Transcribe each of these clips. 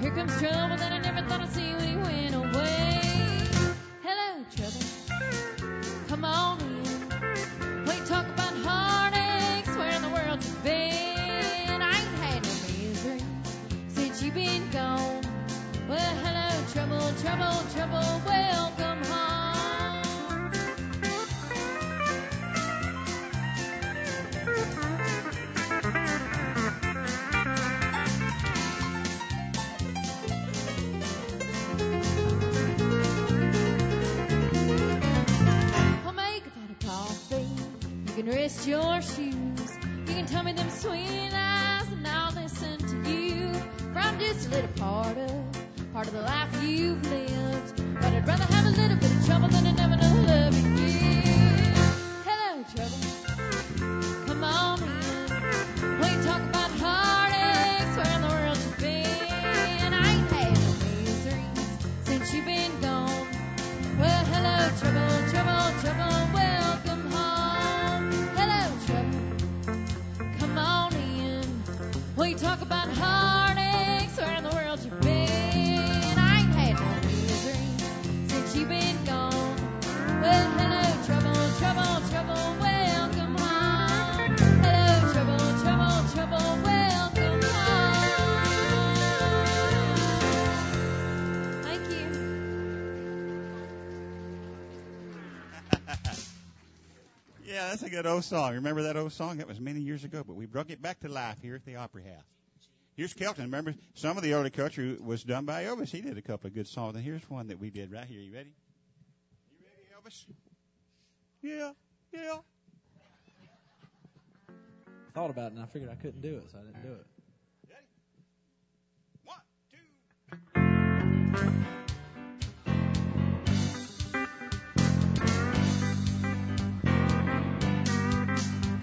here comes trouble that I never thought I'd see when he went away. Hello, trouble. Come on in. We talk about heartaches. Where in the world you been? I ain't had no misery since you been gone. Well, hello, trouble, trouble, trouble. Welcome home. You can rest your shoes. You can tell me them sweet lies, and I'll listen to you. For I'm just a little part of the life you've lived. But I'd rather have a little bit of trouble than I never know love you give. Hello, trouble. Come on in. We talk about heartaches. Where in the world you been? I ain't had no misery since you've been gone. Well, hello, trouble, trouble, trouble. Welcome home. Hello, trouble. Come on in. We talk about heartaches. Where in the world you been? I ain't had no misery since you've been gone. Well, hello, trouble, trouble, trouble. Welcome home. Hello, trouble, trouble, trouble. Welcome home. Thank you. Yeah, that's a good old song. Remember that old song? That was many years ago, but we brought it back to life here at the Opry House. Here's Kelton. Remember, some of the early country was done by Elvis. He did a couple of good songs, and here's one that we did right here. You ready? You ready, Elvis? Yeah, yeah. Thought about it, and I figured I couldn't do it, so I didn't do it. Ready? 1,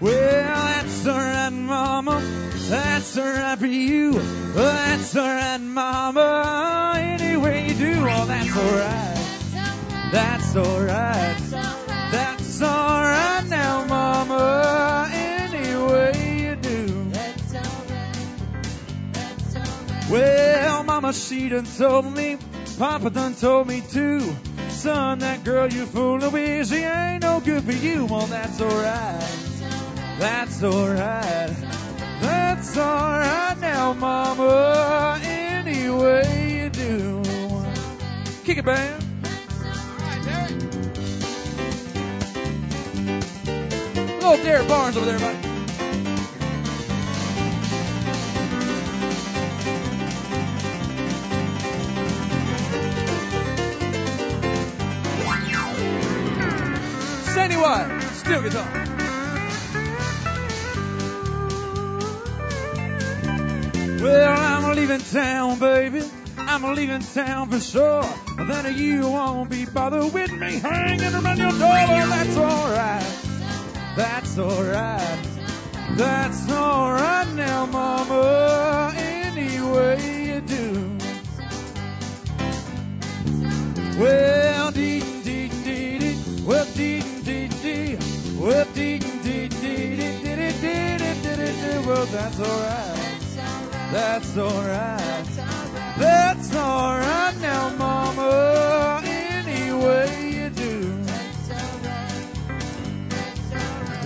2. Well, that's alright, Mama. That's alright for you. That's alright, Mama. Any way you do, oh, that's alright. That's alright. That's alright now, Mama. Any way you do. Well, Mama, she done told me. Papa done told me too. Son, that girl you fooling with, she ain't no good for you. Well, that's alright. That's alright. That's alright now, Mama. Any way you do. Kick it, band. Alright, Derek. Little Derek Barnes over there, buddy. Sandy White, steel guitar. Well, I'm leaving town, baby. I'm leaving town for sure. Then you won't be bothered with me hanging around your door. Well, that's alright. That's alright. That's alright now, Mama. Any way you do. Well, dee dee dee dee. Well, dee dee dee. Well, dee dee dee dee dee dee dee. Well, that's alright. That's alright. That's alright now, Mama. Any way you do.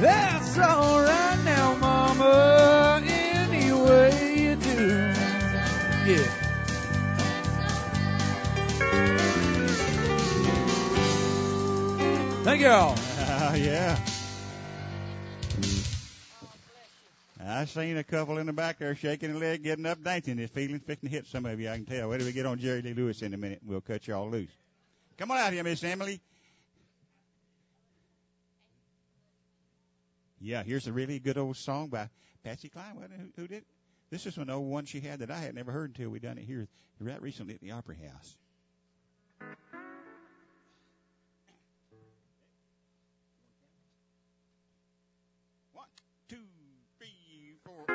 That's alright now, Mama. Any way you do. Yeah. Thank y'all. Yeah. I seen a couple in the back there shaking a leg, getting up, dancing. This feeling's fixing to hit some of you, I can tell. Wait till we get on Jerry Lee Lewis in a minute, and we'll cut you all loose. Come on out here, Miss Emily. Yeah, here's a really good old song by Patsy Cline. Who did it? This is an old one she had that I had never heard until we done it here right recently at the Opry House. 1, 2, 3, 4.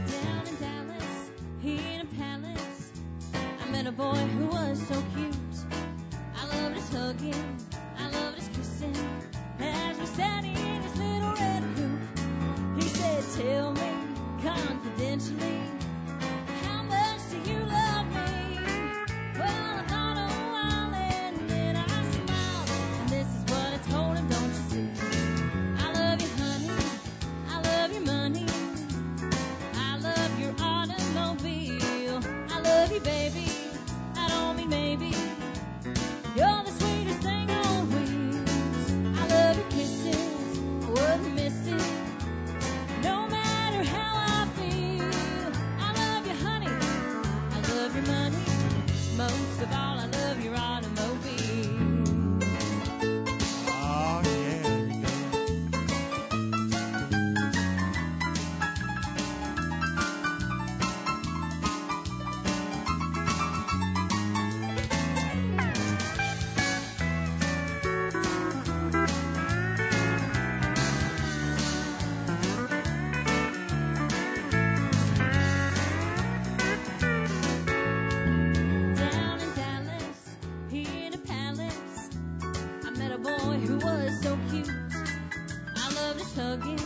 Down in Dallas, in a palace, I met a boy who was so cute. I loved his hugging, I loved his kissing. As we sat in his little red coupe, he said, boy who was so cute. I loved his hugging,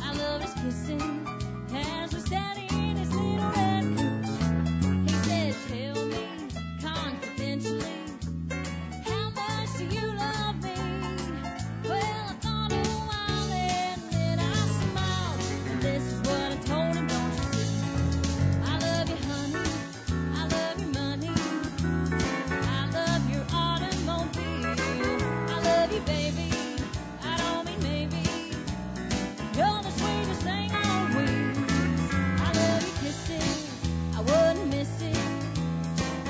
I loved his kissing, as we sat in his little red coupe. He said, tell me confidentially, how much do you love me? Well, I thought a while and then I smiled, and this is what I told him, don't you see? I love you, honey, I love your money, I love your automobile, I love you, baby, I don't mean maybe, you're the sweetest thing on wheels. I love you, kissing, I wouldn't miss it,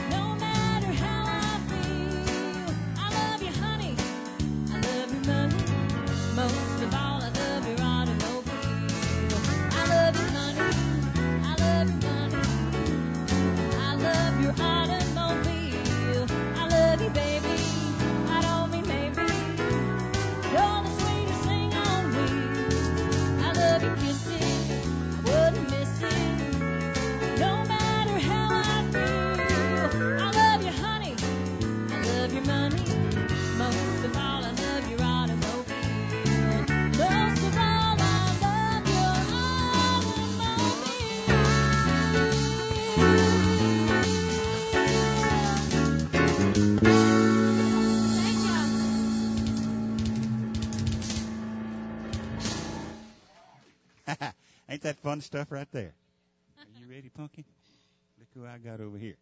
no matter how I feel. I love you, honey, I love your money, most of all I love your automobile. I love you, honey, I love your money, I love your automobile. I love you, baby, I don't mean maybe, you're the sweetest thing on wheels. I love you, kissing, I wouldn't miss it, no matter how I feel. I love you, honey, I love your money, most of all I love your automobile. Most of all I love your automobile. Ain't that fun stuff right there? Are you ready, Punky? Look who I got over here.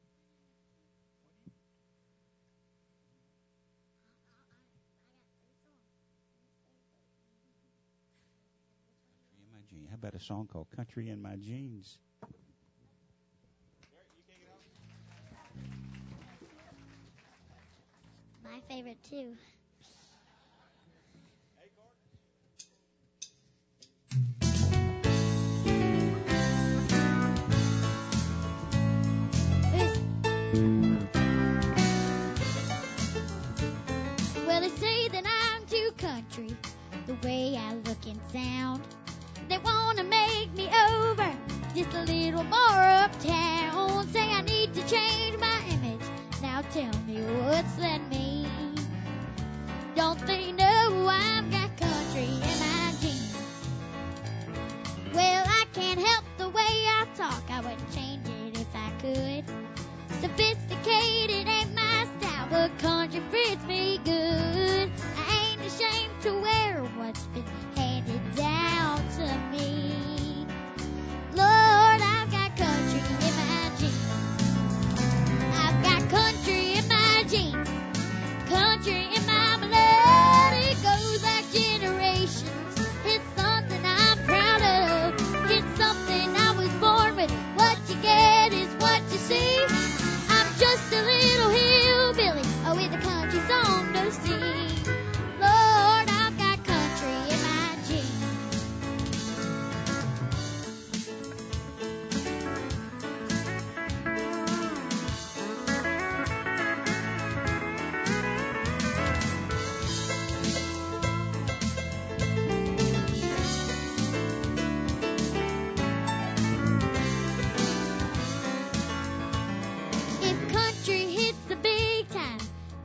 Country in my jeans. How about a song called Country in My Jeans? My favorite too. Well, they say that I'm too country, the way I look and sound. They want to make me over, just a little more uptown. Say I need to change my image. Now tell me, what's that mean? Don't they know I've got country in my jeans? Well, I can't help the way I talk. I wouldn't change it if I could. Sophisticated ain't my style, but country fits me good. I ain't ashamed to wear what's been handed down to me. Lord, I've got country in my jeans. I've got country in my jeans. Country in my blood. It goes back generations. It's something I'm proud of. It's something I was born with. What you get is what you see. I'm just a little hillbilly, with a country song to sing. Lord, I've got country in my jeans. If country hits the big time,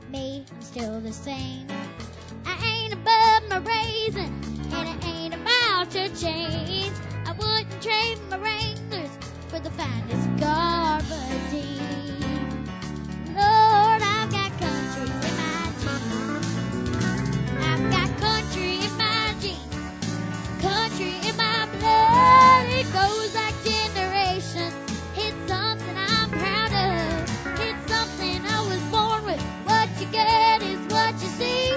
me, I'm still the same. I ain't above my raising, and I ain't about to change. I wouldn't trade my Wranglers for the finest garbadine. Lord, I've got country in my jeans. I've got country in my jeans. Country in my blood. It goes back generations. It's something I'm proud of. It's something I was born with. What you get is what you see.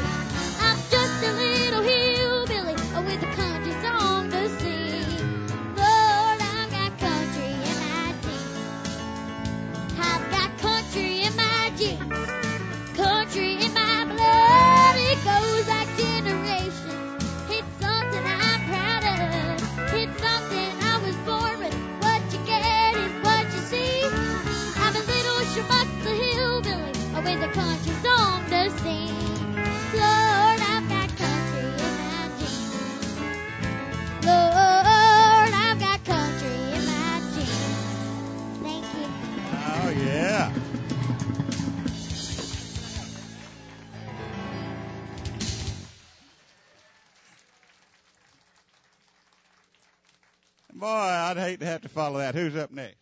I'm just a little hillbilly with a country song to sing. Lord, I've got country in my jeans. Boy, I'd hate to have to follow that. Who's up next?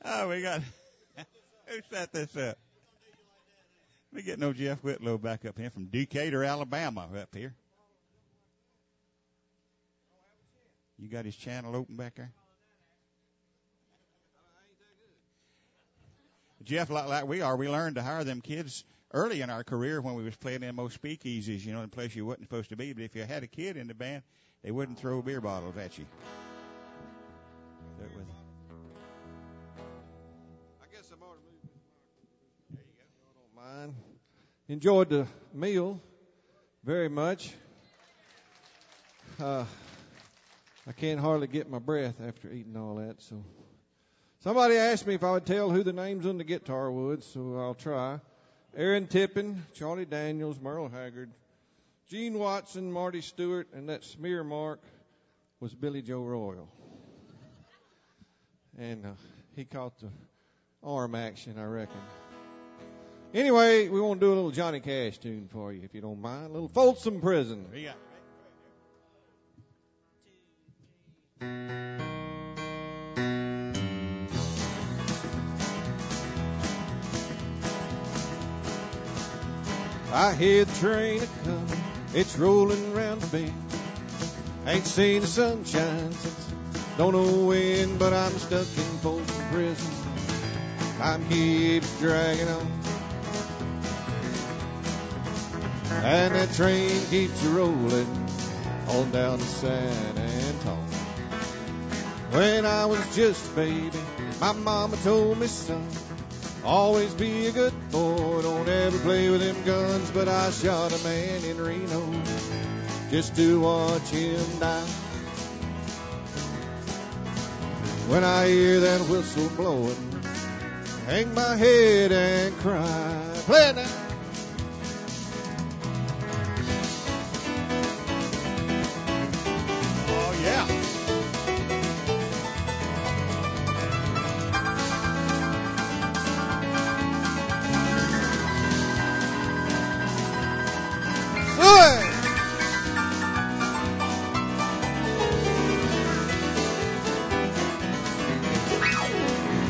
Oh, we got. Who set this up? We get no Jeff Whitlow back up here from Decatur, Alabama, up here. You got his channel open back there? Jeff, like we are, we learned to hire them kids early in our career when we was playing in most speakeasies, in a place you wasn't supposed to be. But if you had a kid in the band, they wouldn't throw beer bottles at you. So it was, I guess I'm already moving. There you go. I don't mind. Enjoyed the meal very much. I can't hardly get my breath after eating all that. So somebody asked me if I would tell who the names on the guitar would, so I'll try. Aaron Tippin, Charlie Daniels, Merle Haggard, Gene Watson, Marty Stewart, and that smear mark was Billy Joe Royal. And he caught the arm action, I reckon. Anyway, we want to do a little Johnny Cash tune for you, if you don't mind. A little Folsom Prison. yeah. I hear the train a-comin', it's rolling round the bend. Ain't seen the sunshine since don't know when, but I'm stuck in Folsom Prison. I'm keeps dragging on, and that train keeps rolling on down to San Antonio. When I was just a baby, my mama told me, son, always be a good boy, don't ever play with them guns. But I shot a man in Reno just to watch him die. When I hear that whistle blowing, hang my head and cry. Play it now. Oh, yeah.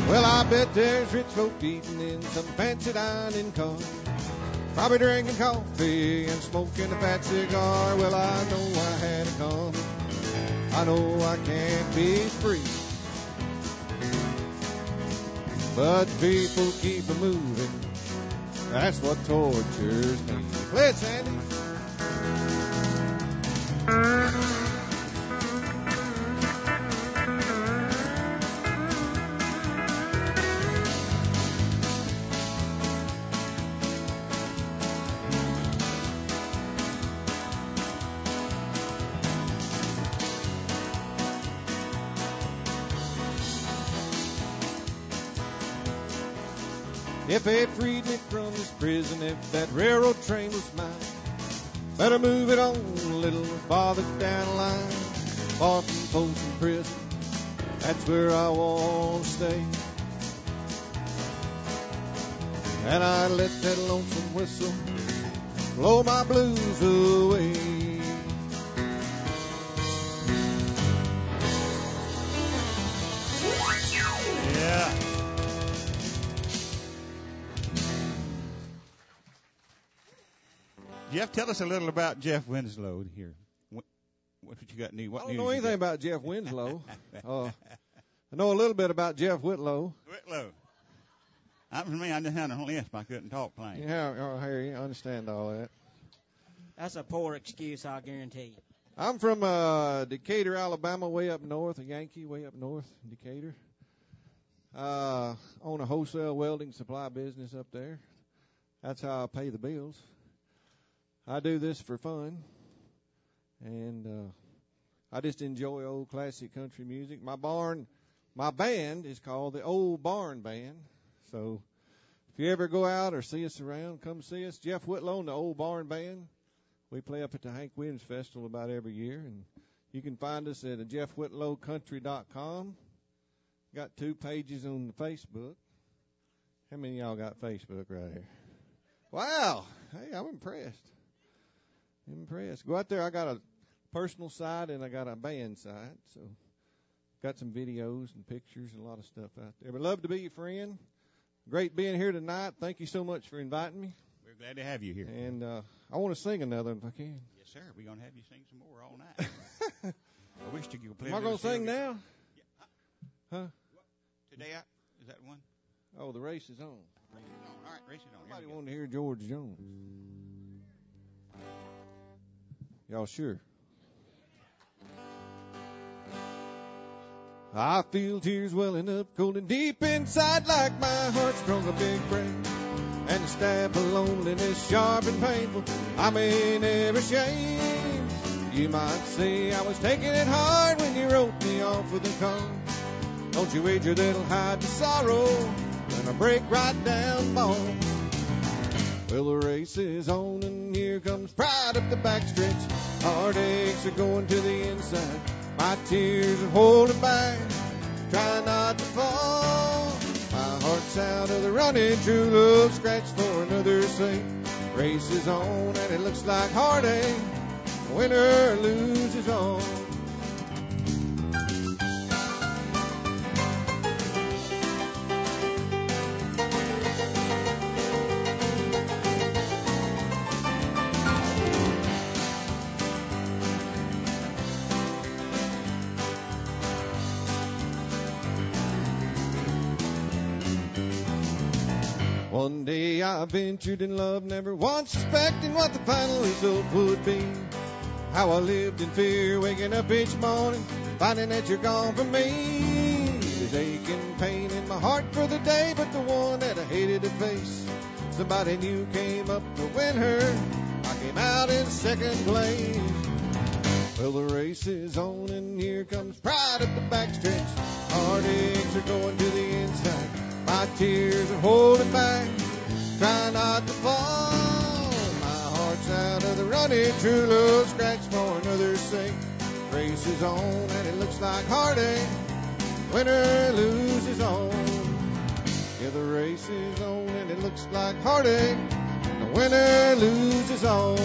Well, I bet there's rich folk eating in some fancy dining car, probably drinking coffee and smoking a fat cigar. Well, I know I had it coming, I know I can't be free, but people keep a moving, that's what tortures me. Play it, Sandy. If they freed me from this prison, if that railroad train was mine, better move it on a little farther down the line. Far from Folsom Prison, that's where I want to stay. And I let that lonesome whistle blow my blues away. Yeah. Jeff, tell us a little about Jeff Winslow here. What you got new? What I don't news know you anything got? about Jeff Winslow. I know a little bit about Jeff Whitlow. Whitlow. That was me. I just had a lisp. I couldn't talk plain. Yeah, I hear you. I understand all that. That's a poor excuse, I guarantee you. I'm from Decatur, Alabama, way up north, a Yankee, way up north, Decatur. Own a wholesale welding supply business up there. That's how I pay the bills. I do this for fun, and I just enjoy old classic country music. My band is called the Old Barn Band. So if you ever go out or see us around, come see us. Jeff Whitlow and the Old Barn Band. We play up at the Hank Williams Festival about every year, and you can find us at jeffwhitlowcountry.com. Got 2 pages on the Facebook. How many of y'all got Facebook right here? Wow. Hey, I'm impressed. Go out there. I got a personal side and I got a band side. So got some videos and pictures and a lot of stuff out there. But love to be your friend. Great being here tonight. Thank you so much for inviting me. We're glad to have you here. And I want to sing another if I can. Yes, sir. We're going to have you sing some more all night. I wish you could play. Am I going to sing now? Yeah. Huh? Today, is that one? Oh, the race is on. Race is on. All right, race is on. Somebody wanted to hear George Jones. Y'all sure? I feel tears welling up cold and deep inside like my heart sprung a big break. And the stab of loneliness sharp and painful. I'm in every shame. You might say I was taking it hard when you wrote me off with a call. Don't you wager that'll hide the sorrow when I break right down bone. Well, the race is on and here comes pride up the backstretch. Heartaches are going to the inside. My tears are holding back, trying not to fall. My heart's out of the running, true love scratched for another sake. Race is on and it looks like heartache. Winner loses all. One day I ventured in love, never once suspecting what the final result would be. How I lived in fear, waking up each morning, finding that you're gone from me. There's aching pain in my heart for the day, but the one that I hated to face. Somebody new came up to win her, I came out in second place. Well, the race is on and here comes pride up the backstretch. Heartaches are going to the inside. My tears are holding back, trying not to fall. My heart's out of the running, true love scratched for another sake. Race is on and it looks like heartache. Winner loses all. Yeah, the race is on and it looks like heartache. The winner loses all.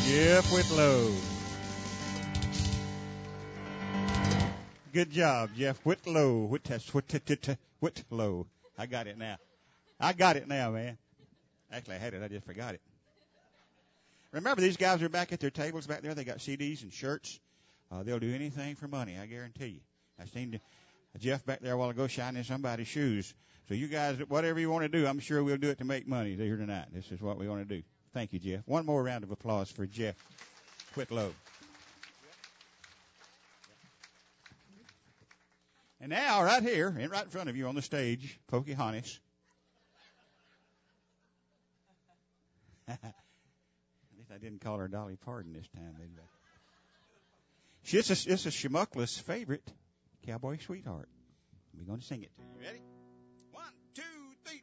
Jeff Whitlow. Good job, Jeff Whitlow. Whitlow. I got it now. Man. Actually, I had it. I just forgot it. Remember, these guys are back at their tables back there. They got CDs and shirts. They'll do anything for money, I guarantee you. I seen Jeff back there a while ago shining somebody's shoes. So you guys, whatever you want to do, I'm sure we'll do it to make money here tonight. This is what we want to do. Thank you, Jeff. One more round of applause for Jeff Whitlow. And now, right here, and right in front of you on the stage, Pocahontas. At least I didn't call her Dolly Parton this time. It's a Schmuckless favorite, Cowboy Sweetheart. We're going to sing it to you. Ready? 1, 2, 3.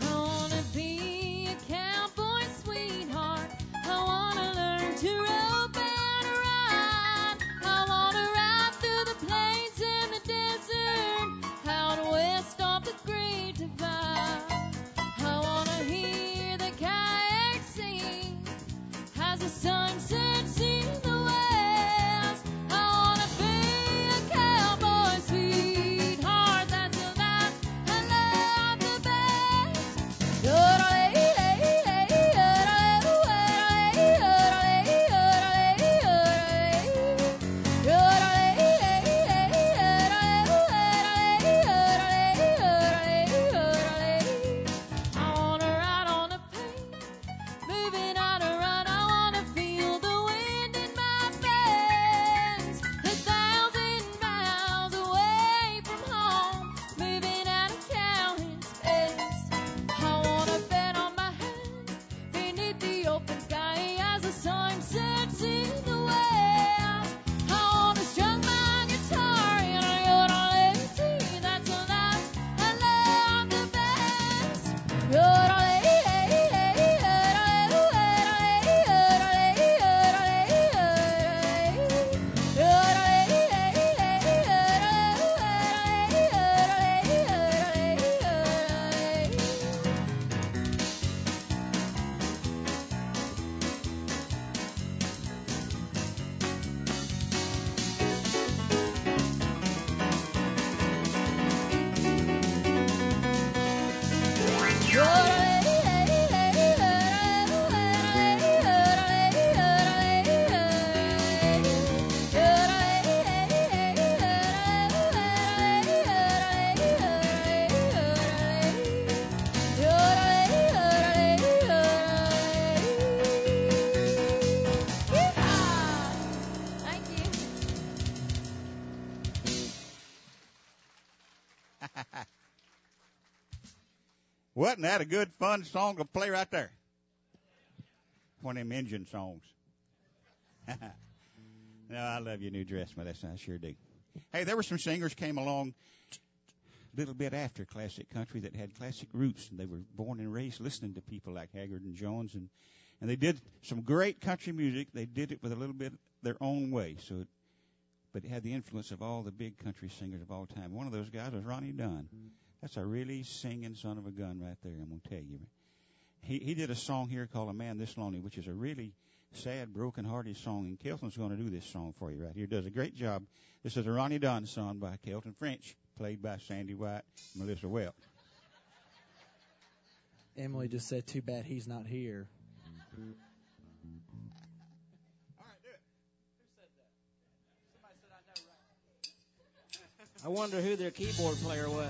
I wanna be a cowboy sweetheart. I wanna learn to rope and ride. I wanna ride through the plains and the desert, out west of the Great Divide. I wanna hear the kayak sing as the sun sets. Wasn't that a good, fun song to play right there? One of them engine songs. No, I love your new dress, Melissa. I sure do. Hey, there were some singers came along a little bit after classic country that had classic roots, and they were born and raised listening to people like Haggard and Jones, and they did some great country music. They did it with a little bit their own way, but it had the influence of all the big country singers of all time. One of those guys was Ronnie Dunn. That's a really singing son of a gun right there, I'm going to tell you. He did a song here called A Man This Lonely, which is a really sad, broken-hearted song, and Kelton's going to do this song for you right here. Does a great job. This is a Ronnie Dunn song by Kelton French, played by Sandy White and Melissa Welch. Emily just said, too bad he's not here. All right, do it. Who said that? Somebody said I know, right? I wonder who their keyboard player was.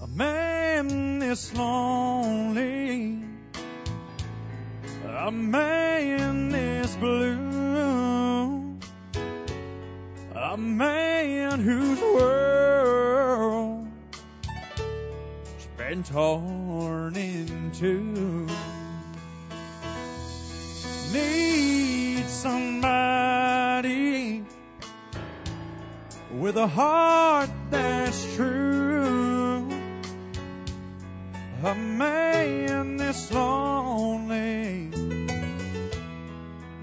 A man this lonely, a man this blue, a man whose world has been torn in two, needs somebody with a heart that's true. A man this lonely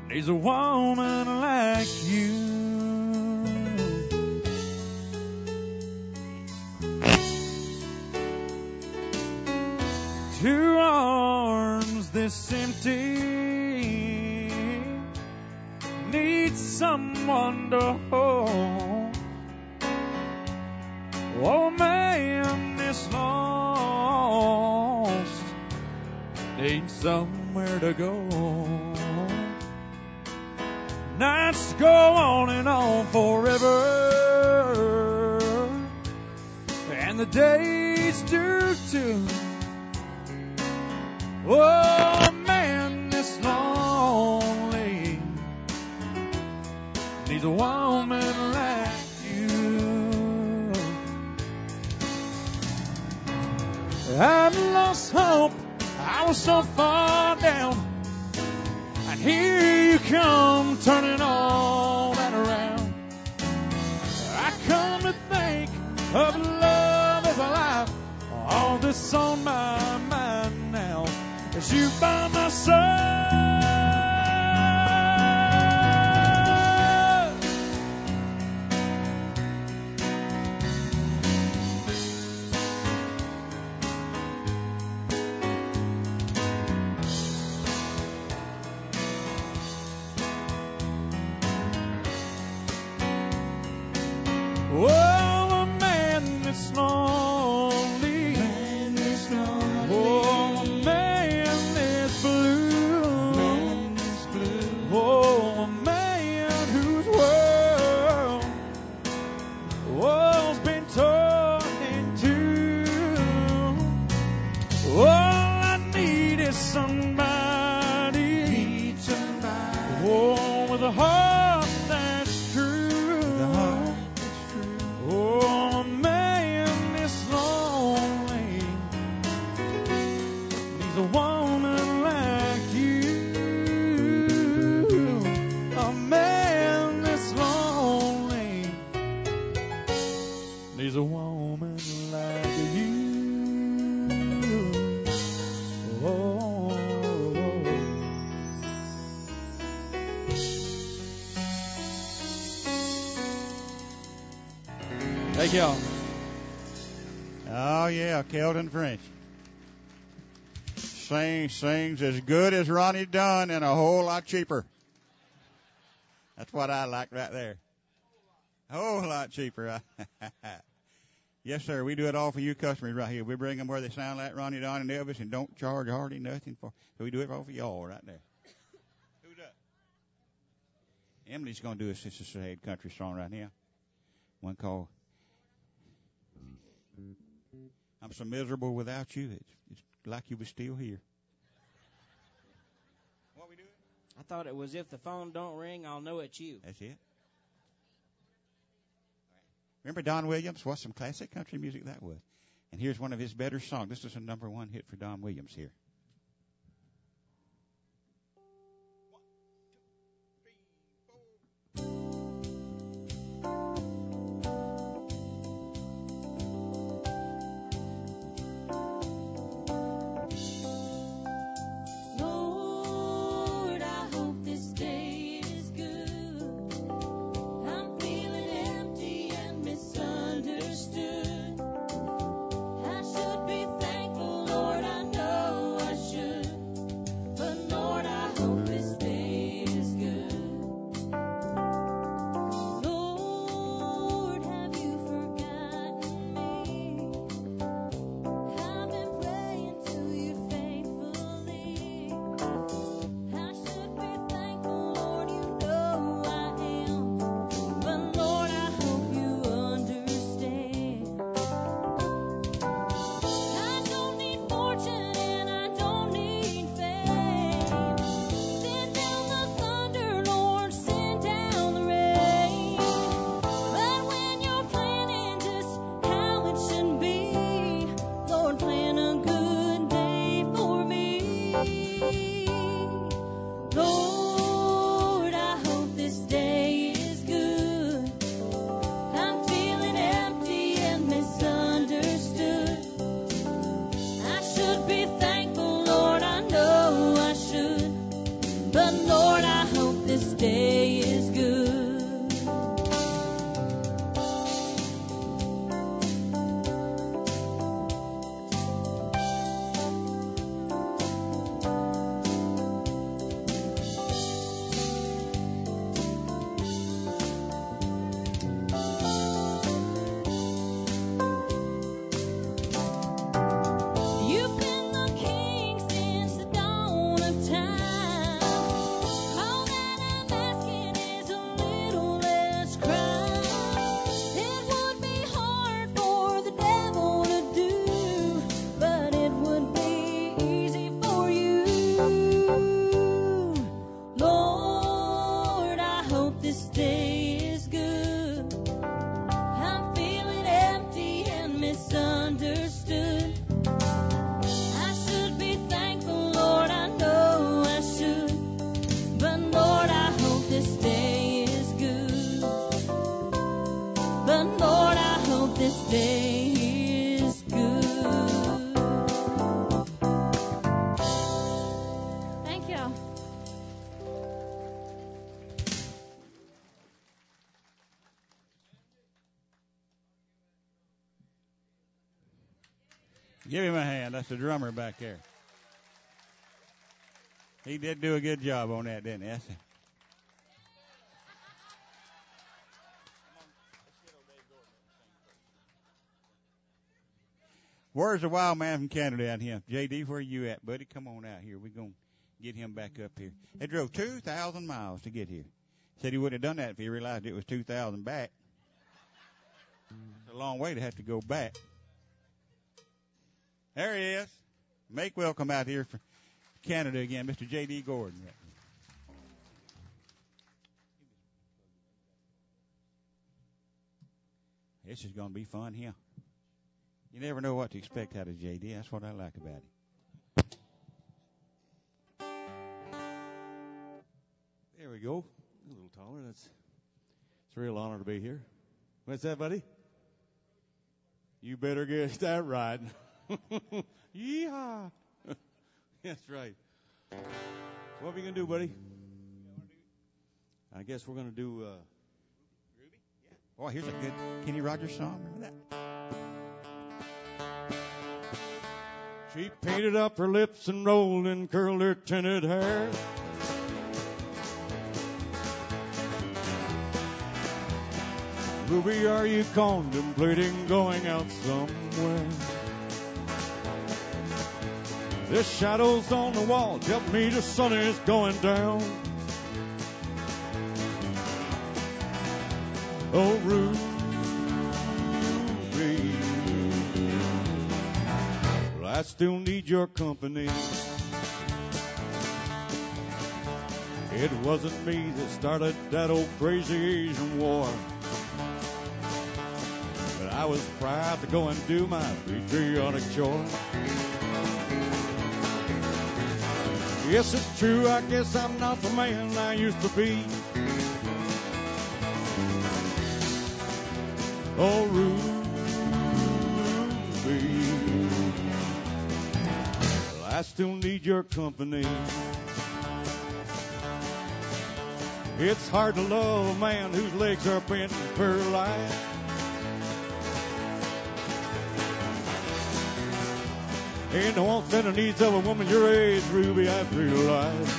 needs a woman like you. Two arms this empty need someone to hold. Oh man this lost needs somewhere to go. Nights go on and on forever, and the days do too. Oh man this lonely needs a woman like you. I've lost hope, I was so far down, and here you come turning all that around. I come to think of love as a life, all this on my mind now is you by my side. Oh, a man that's lonely. Oh, a man that's blue. Oh, a man whose world's been torn in two. All I need is somebody. Oh, with a heart that's true. Oh, a man this lonely needs a woman like you. A man this lonely needs a woman like you. Oh. Thank y'all. Oh, yeah, Kelton French. Sings as good as Ronnie Dunn and a whole lot cheaper. That's what I like right there. A whole lot cheaper. Yes, sir. We do it all for you customers right here. We bring them where they sound like Ronnie Dunn and Elvis and don't charge hardly nothing for. So we do it all for y'all right there. Who's up? Emily's going to do a Sister Shade country song right now. One called I'm So Miserable Without You. It's like you were still here. What we doing? I thought it was if the phone don't ring, I'll know it's you. That's it. Remember Don Williams? What's some classic country music that was? And here's one of his better songs. This is a #1 hit for Don Williams here. Lord, I hope this day is good. I'm feeling empty and misunderstood. I should be thankful, Lord, I know I should. But Lord, I hope this day is good. Lord, have you forgotten me? I've been praying to you faithfully. I should be thankful, Lord, you know I am. But Lord, I hope you understand. I don't need fortune and I don't need fame. Send down the thunder, Lord, send down the rain. But when you're planning just how it should be, Lord, plan a good day for me. Lord, I hope this day is good. I'm feeling empty and misunderstood. I should be thankful, Lord, I know I should. But Lord, I hope this day is good. You've been the king since the dawn of time. All that I'm asking is a little less crime. It would be hard for the devil to do, but it would be easy for you. Lord, I hope this day is good. I'm feeling empty and misunderstood. I should be thankful, Lord, I know I should. But Lord, I hope this day is good. But Lord, I hope this day is good. Thank you. Give him a hand. That's the drummer back there. He did do a good job on that, didn't he? That's it. Where's the wild man from Canada out here? JD, where you at, buddy? Come on out here. We're going to get him back up here. They drove 2,000 miles to get here. Said he wouldn't have done that if he realized it was 2,000 back. It's a long way to have to go back. There he is. Make welcome out here from Canada again, Mr. J.D. Gordon. This is going to be fun here. You never know what to expect out of J.D. That's what I like about him. There we go. A little taller. It's a real honor to be here. What's that, buddy? You better get that right. Yeehaw. That's right. What are we going to do, buddy? I guess we're going to do... Oh, here's a good Kenny Rogers song. Remember that? She painted up her lips and rolled and curled her tinted hair. Ruby, are you contemplating going out somewhere? The shadows on the wall tell me the sun is going down. Oh, Ruby, well, I still need your company. It wasn't me that started that old crazy Asian war. I was proud to go and do my patriotic chore. Yes, it's true, I guess I'm not the man I used to be. Oh, Ruby, well, I still need your company. It's hard to love a man whose legs are bent and paralyzed. Ain't no wants and the needs of a woman your age, Ruby, I've realized.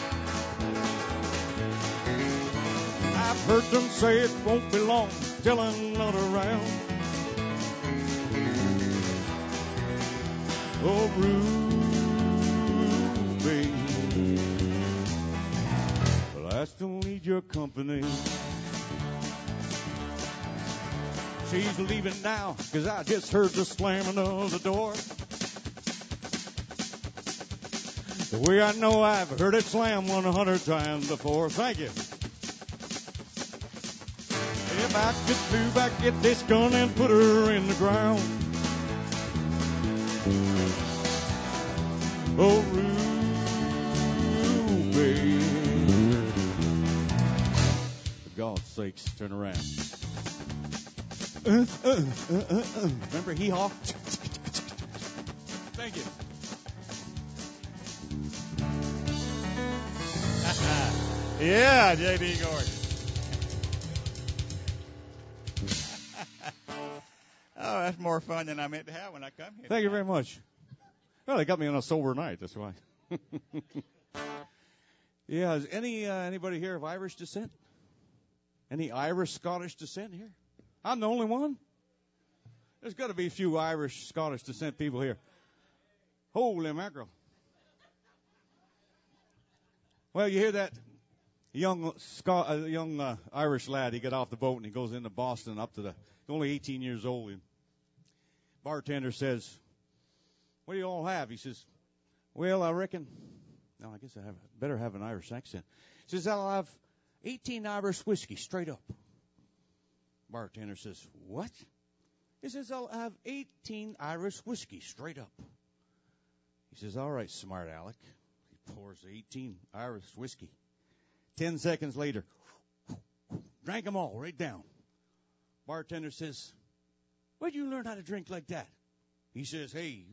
I've heard them say it won't be long till I'm not around. Oh, Ruby, well, I still need your company. She's leaving now, 'cause I just heard the slamming of the door. The way I know I've heard it slam 100 times before. Thank you. If I could move, I'd get this gun and put her in the ground. Oh, Ruby, for God's sakes, turn around. Remember hee-haw? Thank you. Yeah, J.D. Gordon. Oh, that's more fun than I meant to have when I come here. Thank you very much. Well, they got me on a sober night, that's why. Yeah, is anybody here of Irish descent? Any Irish, Scottish descent here? I'm the only one? There's got to be a few Irish, Scottish descent people here. Holy mackerel. Well, you hear that? Young Irish lad, he got off the boat and he goes into Boston up to he's only 18 years old. And bartender says, "What do you all have?" He says, "Well, I reckon, no, I guess I better have an Irish accent." He says, "I'll have 18 Irish whiskey straight up." Bartender says, "What?" He says, "I'll have 18 Irish whiskey straight up." He says, "All right, smart Alec." He pours 18 Irish whiskey. 10 seconds later, drank them all right down. Bartender says, "Where'd you learn how to drink like that?" He says, "Hey,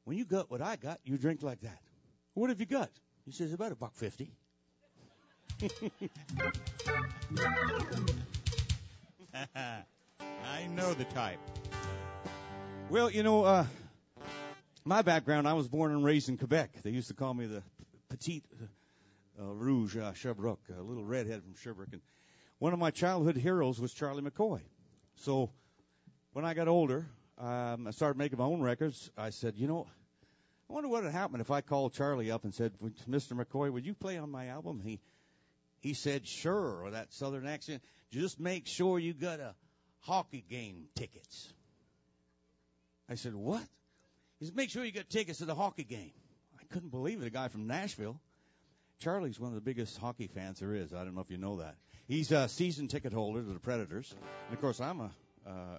when you got what I got, you drink like that." "What have you got?" He says, "About $1.50." I know the type. Well, my background, I was born and raised in Quebec. They used to call me the Petite Rouge Sherbrooke, a little redhead from Sherbrooke. And one of my childhood heroes was Charlie McCoy. So when I got older, I started making my own records. I said, I wonder what would happen if I called Charlie up and said, "Mr. McCoy, would you play on my album?" He said, "Sure," with that southern accent. "Just make sure you got a hockey game tickets." I said, "What?" He said, "Make sure you got tickets to the hockey game." I couldn't believe it. A guy from Nashville. Charlie's one of the biggest hockey fans there is. I don't know if you know that. He's a season ticket holder to the Predators. And, of course, I'm a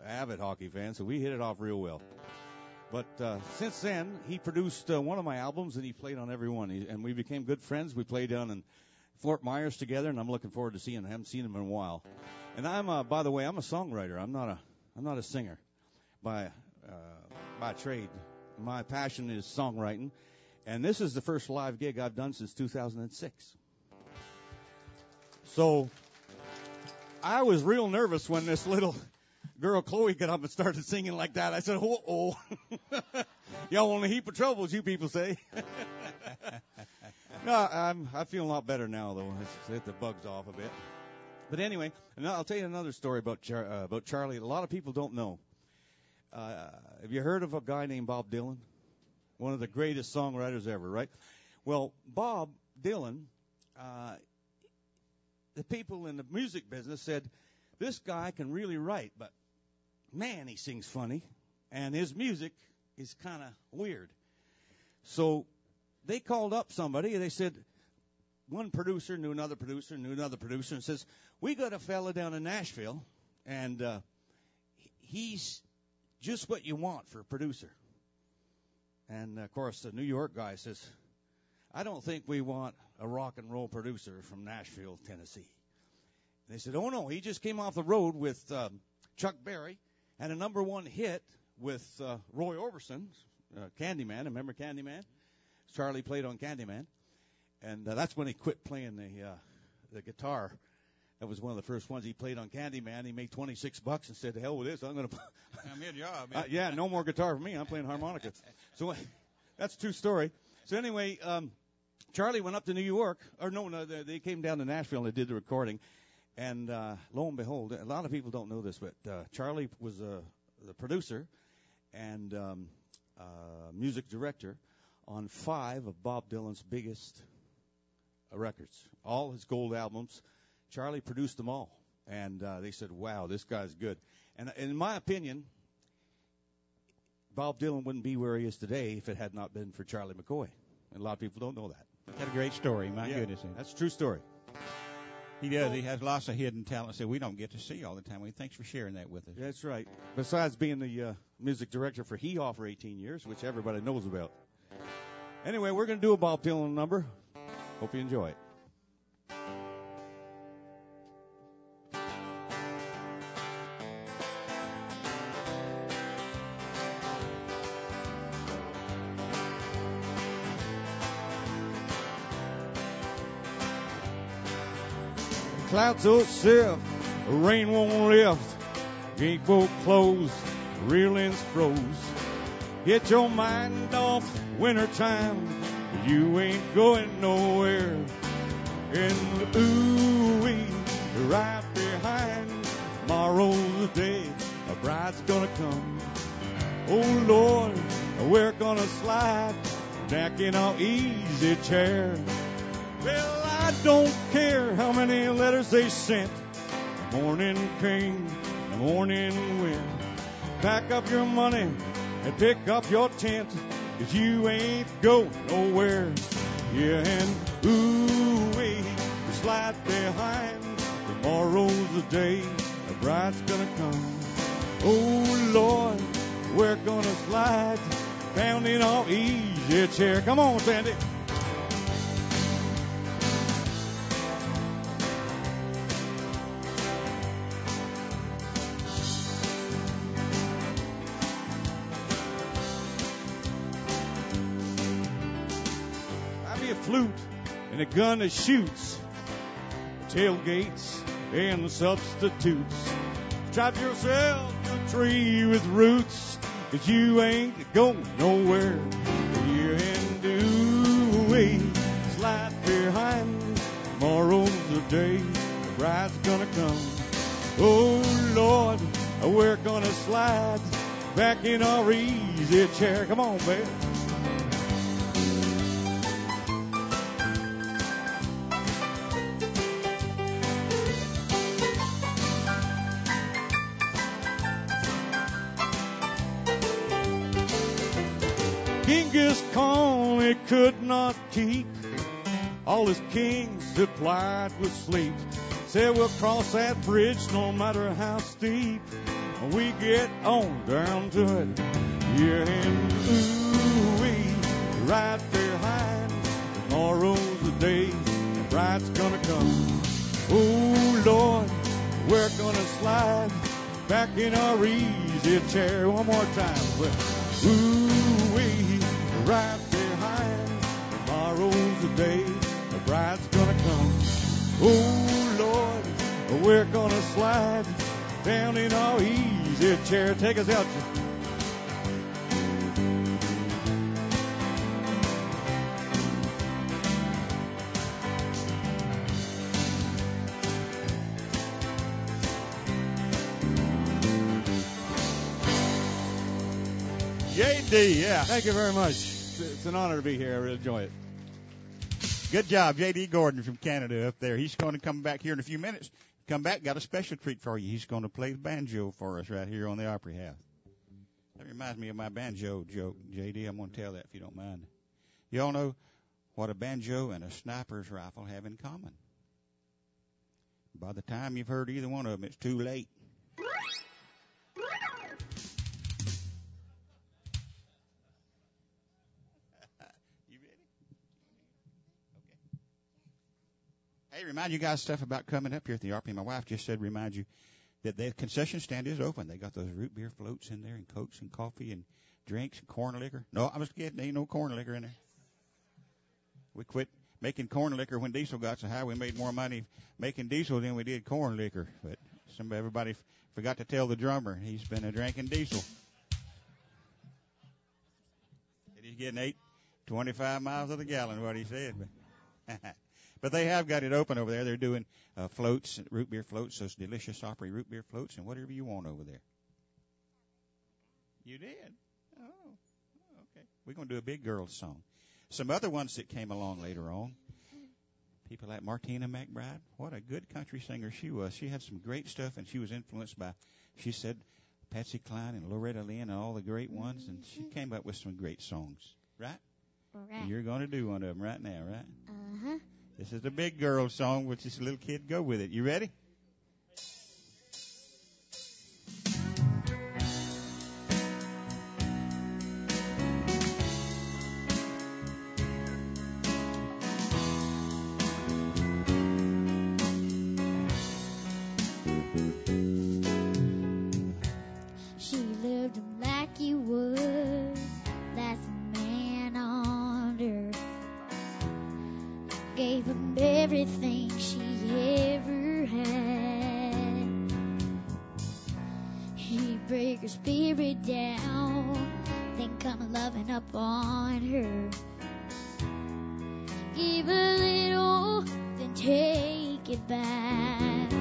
avid hockey fan, so we hit it off real well. But since then, he produced one of my albums, and he played on every one. And we became good friends. We played down in Fort Myers together, and I'm looking forward to seeing him. I haven't seen him in a while. And by the way, I'm a songwriter. I'm not a singer by trade. My passion is songwriting. And this is the first live gig I've done since 2006. So I was real nervous when this little girl, Chloe, got up and started singing like that. I said, "Oh, y'all in a heap of troubles, you people say." No, I feel a lot better now, though. It's hit the bugs off a bit. But anyway, I'll tell you another story about Charlie. A lot of people don't know. Have you heard of a guy named Bob Dylan? One of the greatest songwriters ever, right? Well, Bob Dylan, the people in the music business said, "This guy can really write, but man, he sings funny, and his music is kind of weird." So they called up somebody, and they said, one producer knew another producer, and says, "We got a fella down in Nashville, and he's just what you want for a producer. And, of course, the New York guy says, I don't think we want a rock and roll producer from Nashville, Tennessee. And they said, oh, no, he just came off the road with Chuck Berry and a number one hit with Roy Orbison, Candyman. Remember Candyman? Charlie played on Candyman. And that's when he quit playing the guitar. That was one of the first ones he played on Candyman. He made $26 and said, "To hell with this! I'm going to." I'm in job. Man. Yeah, no more guitar for me. I'm playing harmonica. So that's a true story. So anyway, Charlie went up to New York, or no, they came down to Nashville and they did the recording. And lo and behold, a lot of people don't know this, but Charlie was the producer and music director on 5 of Bob Dylan's biggest records, all his gold albums. Charlie produced them all, and they said, wow, this guy's good. And in my opinion, Bob Dylan wouldn't be where he is today if it had not been for Charlie McCoy. And a lot of people don't know that. That's a great story, my goodness. That's a true story. He does. He has lots of hidden talents that we don't get to see all the time. Thanks for sharing that with us. That's right. Besides being the music director for Hee Haw for 18 years, which everybody knows about. Anyway, we're going to do a Bob Dylan number. Hope you enjoy it. Clouds will sift, the rain won't lift, gatefold closed, reeling's froze. Get your mind off wintertime, you ain't going nowhere. And ooh-wee, right behind, tomorrow's the day a bride's gonna come. Oh Lord, we're gonna slide back in our easy chair. Well, I don't care how many letters they sent. The morning came, the morning went. Pack up your money and pick up your tent, 'cause you ain't going nowhere. Yeah, and ooh-wee, slide behind. Tomorrow's the day the bride's gonna come. Oh, Lord, we're gonna slide down in our easy chair. Come on, Sandy. Flute and a gun that shoots, tailgates and substitutes. Chop yourself a tree with roots, 'cause you ain't going nowhere. Yeah, and ooh-wee, slide behind. Tomorrow's the day the bride's gonna come. Oh, Lord, we're gonna slide back in our easy chair. Come on, baby. Genghis Khan, he could not keep all his kings supplied with sleep. Said we'll cross that bridge no matter how steep. We get on down to it. Yeah, and ooh-wee, right behind. Tomorrow's the day the bride's gonna come. Oh, Lord, we're gonna slide back in our easy chair. One more time. Ooh-wee, right behind. Tomorrow's the day the bride's gonna come. Oh, Lord, we're gonna slide down in our easy chair. Take us out. JD, yeah. Thank you very much. It's an honor to be here. I really enjoy it. Good job, J.D. Gordon from Canada up there. He's going to come back here in a few minutes. Come back, got a special treat for you. He's going to play the banjo for us right here on the Opry House. That reminds me of my banjo joke, J.D. I'm going to tell that if you don't mind. You all know what a banjo and a sniper's rifle have in common. By the time you've heard either one of them, it's too late. Hey, remind you guys stuff about coming up here at the Opry. My wife just said remind you that the concession stand is open. They got those root beer floats in there and Cokes and coffee and drinks and corn liquor. No, I'm just kidding. There ain't no corn liquor in there. We quit making corn liquor when diesel got so high. We made more money making diesel than we did corn liquor. But everybody forgot to tell the drummer he's been drinking diesel. He's getting 25 miles to the gallon, what he said. But they have got it open over there. They're doing floats, root beer floats, those delicious Opry root beer floats, and whatever you want over there. You did? Oh, okay. We're going to do a big girls song. Some other ones that came along later on. People like Martina McBride. What a good country singer she was. She had some great stuff, and she was influenced by, she said, Patsy Cline and Loretta Lynn and all the great ones, and she came up with some great songs. Right? Right. You're going to do one of them right now, right? Uh-huh. This is the big girl song, which is a little kid go with it. You ready? She lived him like you would, last man on earth. Gave him everything she ever had. He'd break her spirit down, then come loving up on her. Give a little, then take it back.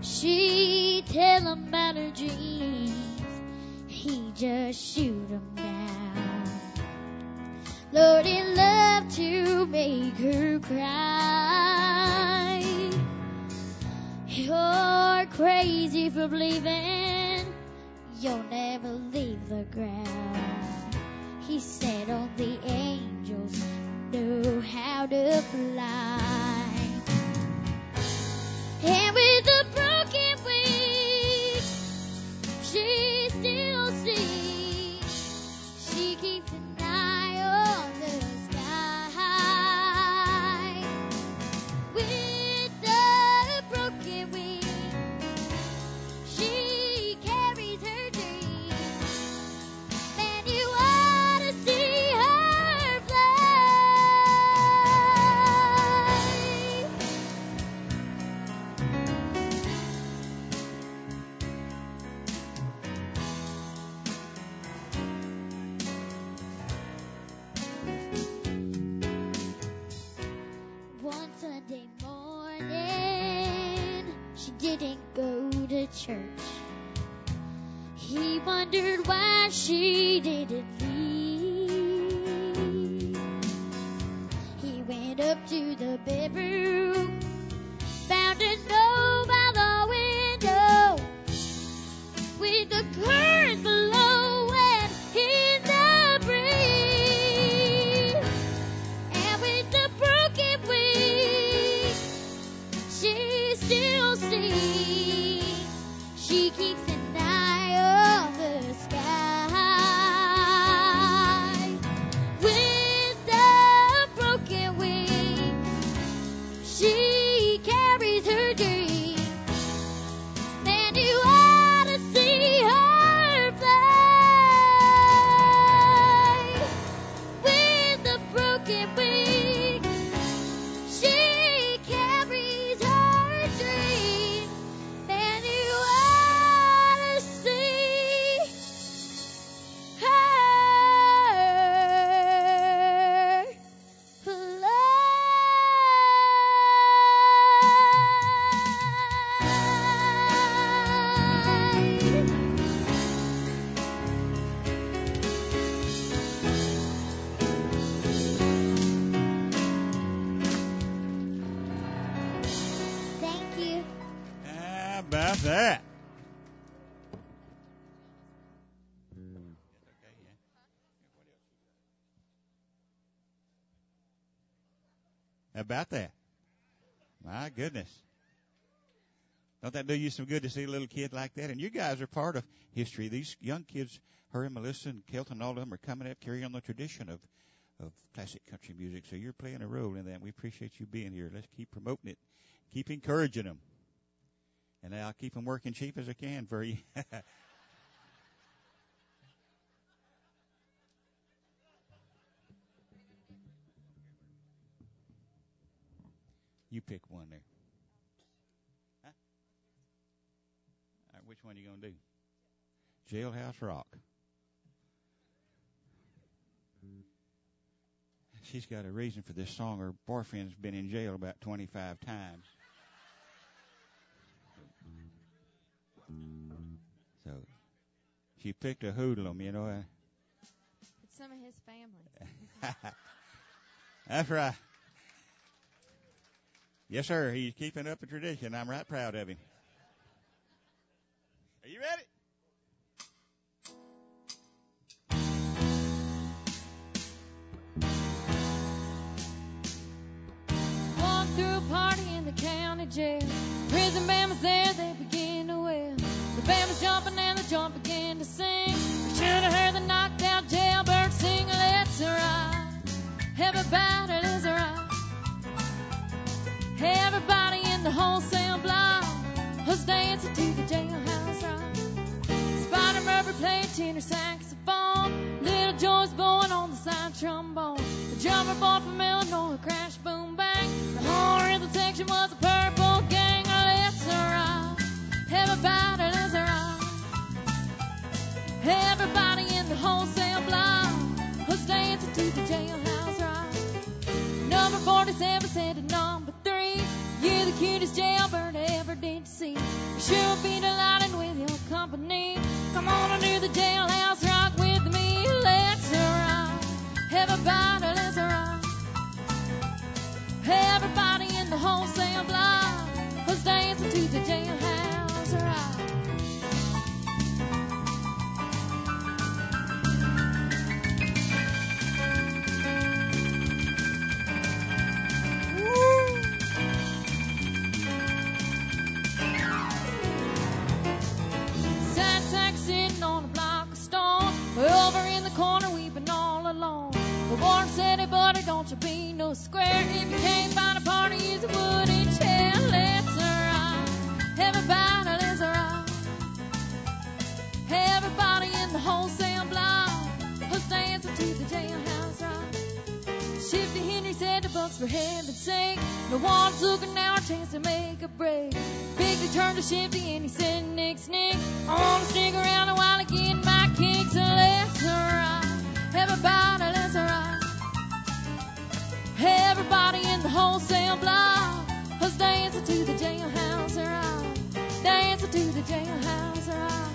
She'd tell him about her dreams, he'd just shoot them down. Lord, he loved to make her cry. You're crazy for believing you'll never leave the ground. He said only angels know how to fly. And with a broken wing, she still sings. She keeps an eye on the sky. With a broken wing, she carries her dreams. Man, you ought to see her fly. One Sunday morning, she didn't go to church. He wondered why she didn't leave. He went up to the bedroom, found a note by the window, with the current blowing in the breeze. And with the broken wing, she still sings. She keeps an eye on the sky. With the broken wing, she carries her dream. Man, you ought to see her fly. With the broken wing, she carries her dream. Man, you ought to see her fly. Thank you. How about that? How about that? My goodness. Don't that do you some good to see a little kid like that? And you guys are part of history. These young kids, her and Melissa and Kelton, all of them are coming up, carrying on the tradition of classic country music. So you're playing a role in that. We appreciate you being here. Let's keep promoting it. Keep encouraging them. And I'll keep them working cheap as I can for you. You pick one there. Huh? All right, which one are you going to do? Jailhouse Rock. She's got a reason for this song. Her boyfriend's been in jail about 25 times. So she picked a hoodlum, you know. It's some of his family. That's right. Yes, sir. He's keeping up a tradition. I'm right proud of him. Are you ready? Walked through a party in the county jail. Prison band was there, they began to wail. The band was jumping and the joint began to sing. You should have heard the knocked out jailbird sing, let's ride. Everybody, let's ride. Everybody in the wholesale block was dancing to the jailhouse rock. Spider Murphy played tenor saxophone. Little Joy's blowing on the side trombone. The drummer boy from Illinois crashed, boom, bang. The whole rhythm section was a purple gang. Let's ride. Everybody, let's ride. Everybody in the wholesale block was dancing to the jailhouse rock. Number 47 said to number 3, you're the cutest jailbird I ever did see. You sure be delighted with your company. Come on and do the jailhouse rock with me. Let's ride. Everybody, let's ride. Everybody in the wholesale block was dancing to the jailhouse rock. Sitting on a block of stone, we're over in the corner weeping all alone. The warden said, hey buddy, don't you be no square. If you can't find a party, use a wooden chair. Let's ride. Everybody, let's ride. Everybody in the wholesale block was dancing to the jailhouse rock. Shifty Henry said the bucks for heaven's sake. No one's looking now, a chance to make a break. Bigly turned to Shifty and he said, Nick, Snick, I want to stick around a while and get my kicks. So let's ride. Everybody, let's ride. Everybody in the wholesale block was dancing to the jailhouse rock. Dancing to the jailhouse rock.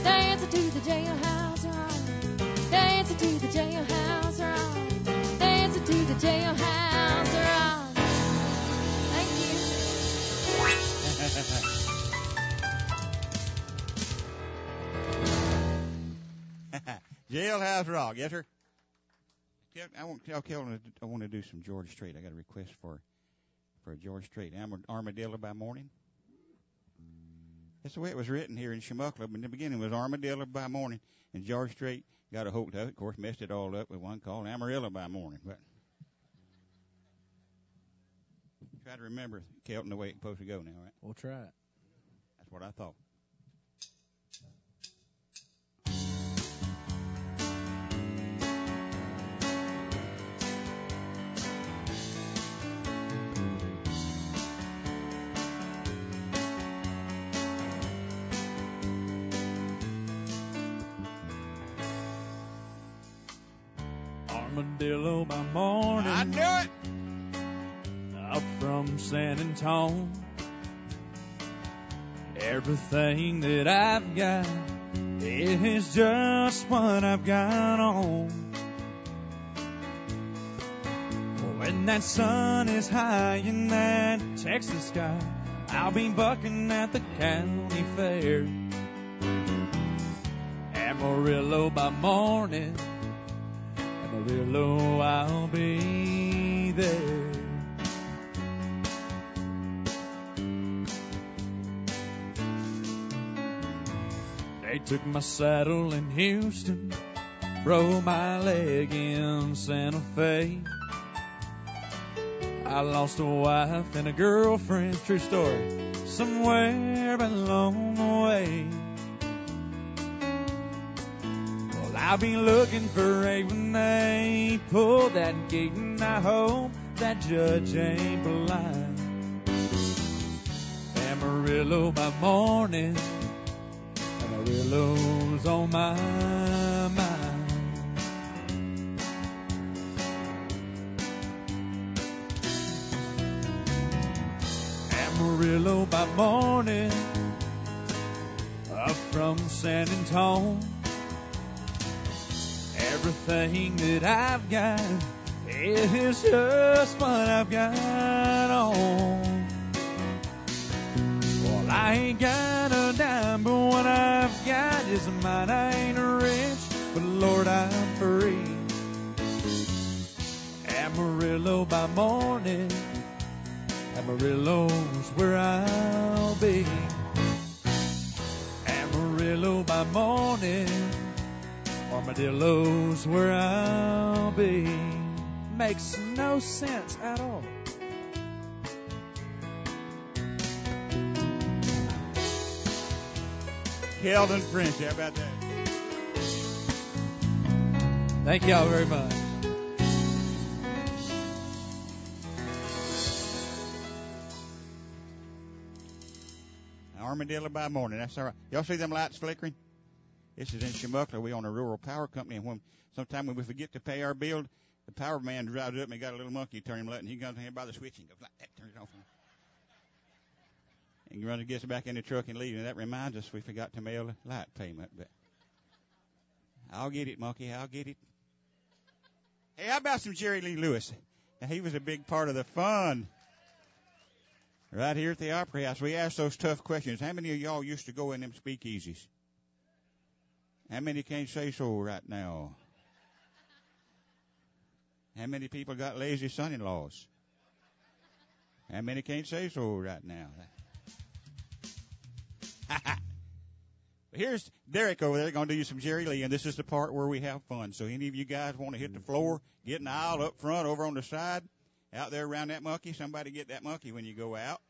Dancing to the jailhouse rock. Dancing to the jailhouse rock. Dancing to the jailhouse rock. Thank you. Jailhouse Rock, yes, sir. I want to tell Kelvin I want to do some George Strait. I got a request for a George Strait. Armadillo by Morning. That's the way it was written here in Shamuckla. In the beginning, it was Armadillo by Morning, and George Strait got a hold of it. Of course, messed it all up with one called Amarillo by Morning. But try to remember, Kelton, the way it's supposed to go now, right? We'll try it. That's what I thought. Armadillo by morning. I knew it. Up from San Antonio. Everything that I've got is just what I've got on. When that sun is high in that Texas sky, I'll be bucking at the county fair. Amarillo by morning, Amarillo, I'll be there. They took my saddle in Houston, broke my leg in Santa Fe. I lost a wife and a girlfriend, true story, somewhere along the way. Well, I've been looking for a when they pull that gate, and I hope that judge ain't blind. Amarillo by morning, Amarillo's on my mind. Amarillo by morning, up from San Antonio. Everything that I've got is just what I've got on. Well, I ain't got a dime, but what I've got is mine. I ain't rich, but Lord, I'm free. Amarillo by morning, Amarillo's where I'll be. Amarillo by morning, Armadillo's where I'll be. Makes no sense at all. Keldon French, how about that? Thank y'all very much. Armadillo by morning, that's all right. Y'all see them lights flickering? This is in Shamuckler. We own a rural power company, and sometime when we forget to pay our bill, the power man drives up and he got a little monkey turn him, and he comes in here by the switch and goes like that, turns it off. And he runs and gets back in the truck and leaves. And that reminds us we forgot to mail the light payment. But I'll get it, monkey. I'll get it. Hey, how about some Jerry Lee Lewis? Now, he was a big part of the fun right here at the Opry House. We asked those tough questions. How many of y'all used to go in them speakeasies? How many can't say so right now? How many people got lazy son-in-laws? How many can't say so right now? Here's Derek over there going to do you some Jerry Lee, and this is the part where we have fun. So any of you guys want to hit the floor, get in the aisle up front, over on the side, out there around that monkey. Somebody get that monkey when you go out.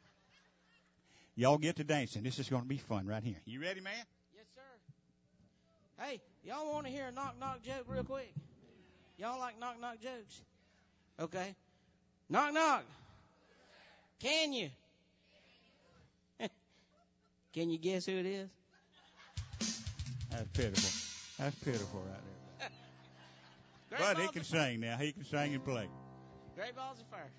Y'all get to dancing. This is going to be fun right here. You ready, man? Yes, sir. Hey, y'all want to hear a knock-knock joke real quick? Y'all like knock-knock jokes? Okay. Knock-knock. Can you? Can you guess who it is? That's pitiful. That's pitiful right there. But he can sing now. He can sing and play. Great balls of fire.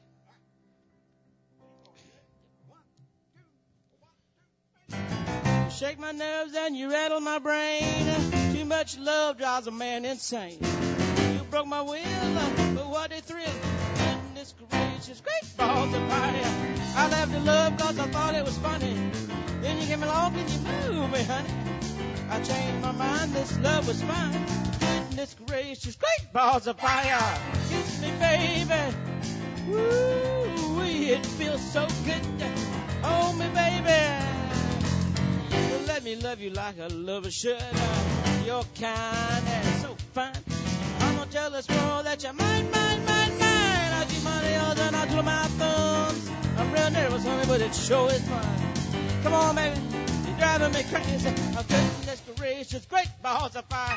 You shake my nerves and you rattle my brain. Too much love drives a man insane. You broke my will, but what a thrill. Goodness gracious, great balls of fire. I laughed at love cause I thought it was funny. Then you came along and you moved me, honey. I changed my mind, this love was fine. Goodness gracious, great balls of fire. Kiss me, baby. Woo, it feels so good. Hold me, baby. Let me love you like a lover should. You're kind and so fine. I'm gonna tell this world that you're mine. I keep my nails and I do my thumbs. I'm real nervous, honey, but it sure is fun. Come on, baby. You're driving me crazy. Oh, goodness gracious, great balls of fire.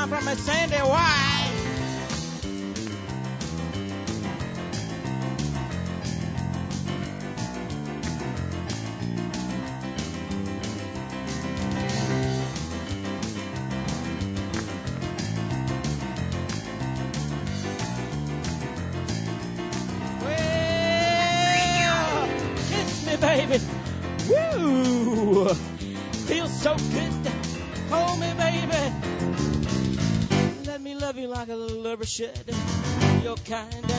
From a sandy wine. Well, kiss me, baby. Woo, feels so good. Hold me, baby. Let me love you like a little shed. You're kind,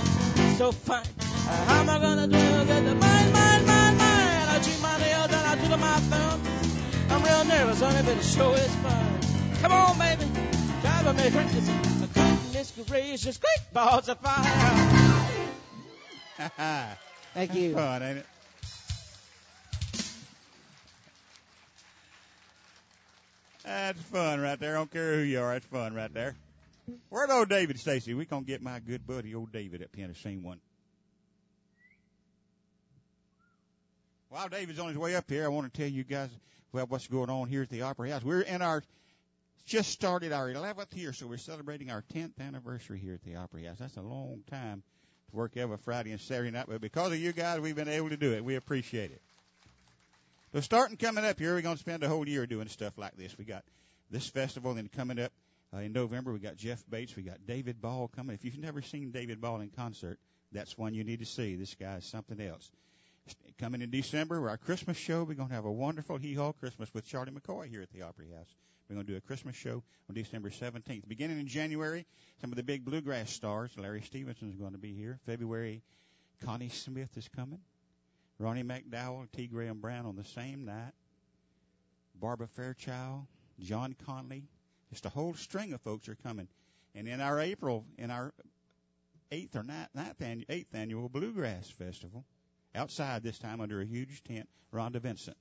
so fine. How am I gonna do that? Mine. I chew my nails and I twiddle my thumbs. I'm real nervous, honey, but it sure is fun. Come on, baby, drive me crazy. Goodness gracious, great balls of fire. Thank you. Fun, ain't it? That's fun right there. I don't care who you are. That's fun right there. Where'd old David, Stacy? We gonna get my good buddy, old David, up here to sing one. While David's on his way up here, I want to tell you guys, well, what's going on here at the Opry House. We're in just started our 11th year, so we're celebrating our 10th anniversary here at the Opry House. That's a long time to work every Friday and Saturday night, but because of you guys, we've been able to do it. We appreciate it. So starting coming up here, we're going to spend a whole year doing stuff like this. We got this festival, and coming up in November, we got Jeff Bates. We got David Ball coming. If you've never seen David Ball in concert, that's one you need to see. This guy is something else. Coming in December, our Christmas show, we're going to have a wonderful Hee-Haw Christmas with Charlie McCoy here at the Opry House. We're going to do a Christmas show on December 17th. Beginning in January, some of the big bluegrass stars. Larry Stevenson is going to be here. February, Connie Smith is coming. Ronnie McDowell, T. Graham Brown on the same night. Barbara Fairchild, John Conley. Just a whole string of folks are coming. And in our April, in our 8th annual Bluegrass Festival, outside this time under a huge tent, Rhonda Vincent.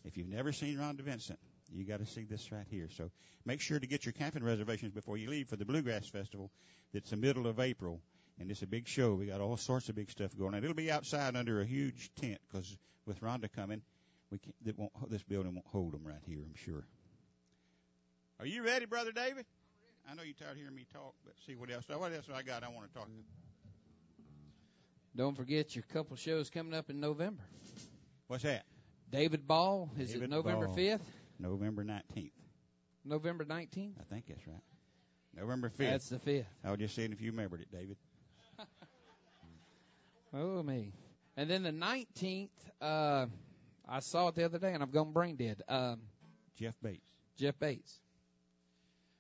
If you've never seen Rhonda Vincent, you got to see this right here. So make sure to get your camping reservations before you leave for the Bluegrass Festival. That's the middle of April, and it's a big show. We got all sorts of big stuff going on. It'll be outside under a huge tent because with Rhonda coming, this building won't hold them right here, I'm sure. Are you ready, Brother David? I know you're tired of hearing me talk, but see what else I got I want to talk about. Don't forget your couple shows coming up in November. What's that? David Ball. Is it November 5th? November 19th. November 19th? I think that's right. November 5th. That's the 5th. I was just saying if you remembered it, David. Oh, me. And then the 19th, I saw it the other day, and I've gone brain dead. Jeff Bates. Jeff Bates.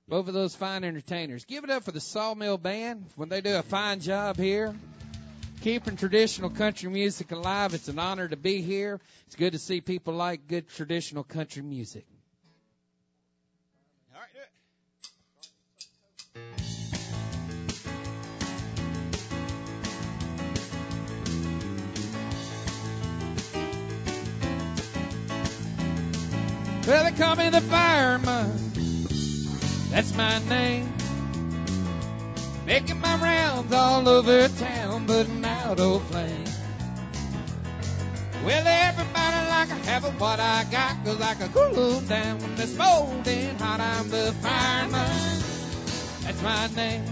Both of those fine entertainers. Give it up for the Sawmill Band when they do a fine job here. Keeping traditional country music alive. It's an honor to be here. It's good to see people like good traditional country music. All right, do it. Well, they call me the fireman. That's my name. Making my rounds all over town, putting out old flames. Well, everybody like I have what I got, 'cause I can cool them down when it's smoldering hot. I'm the fireman. That's my name.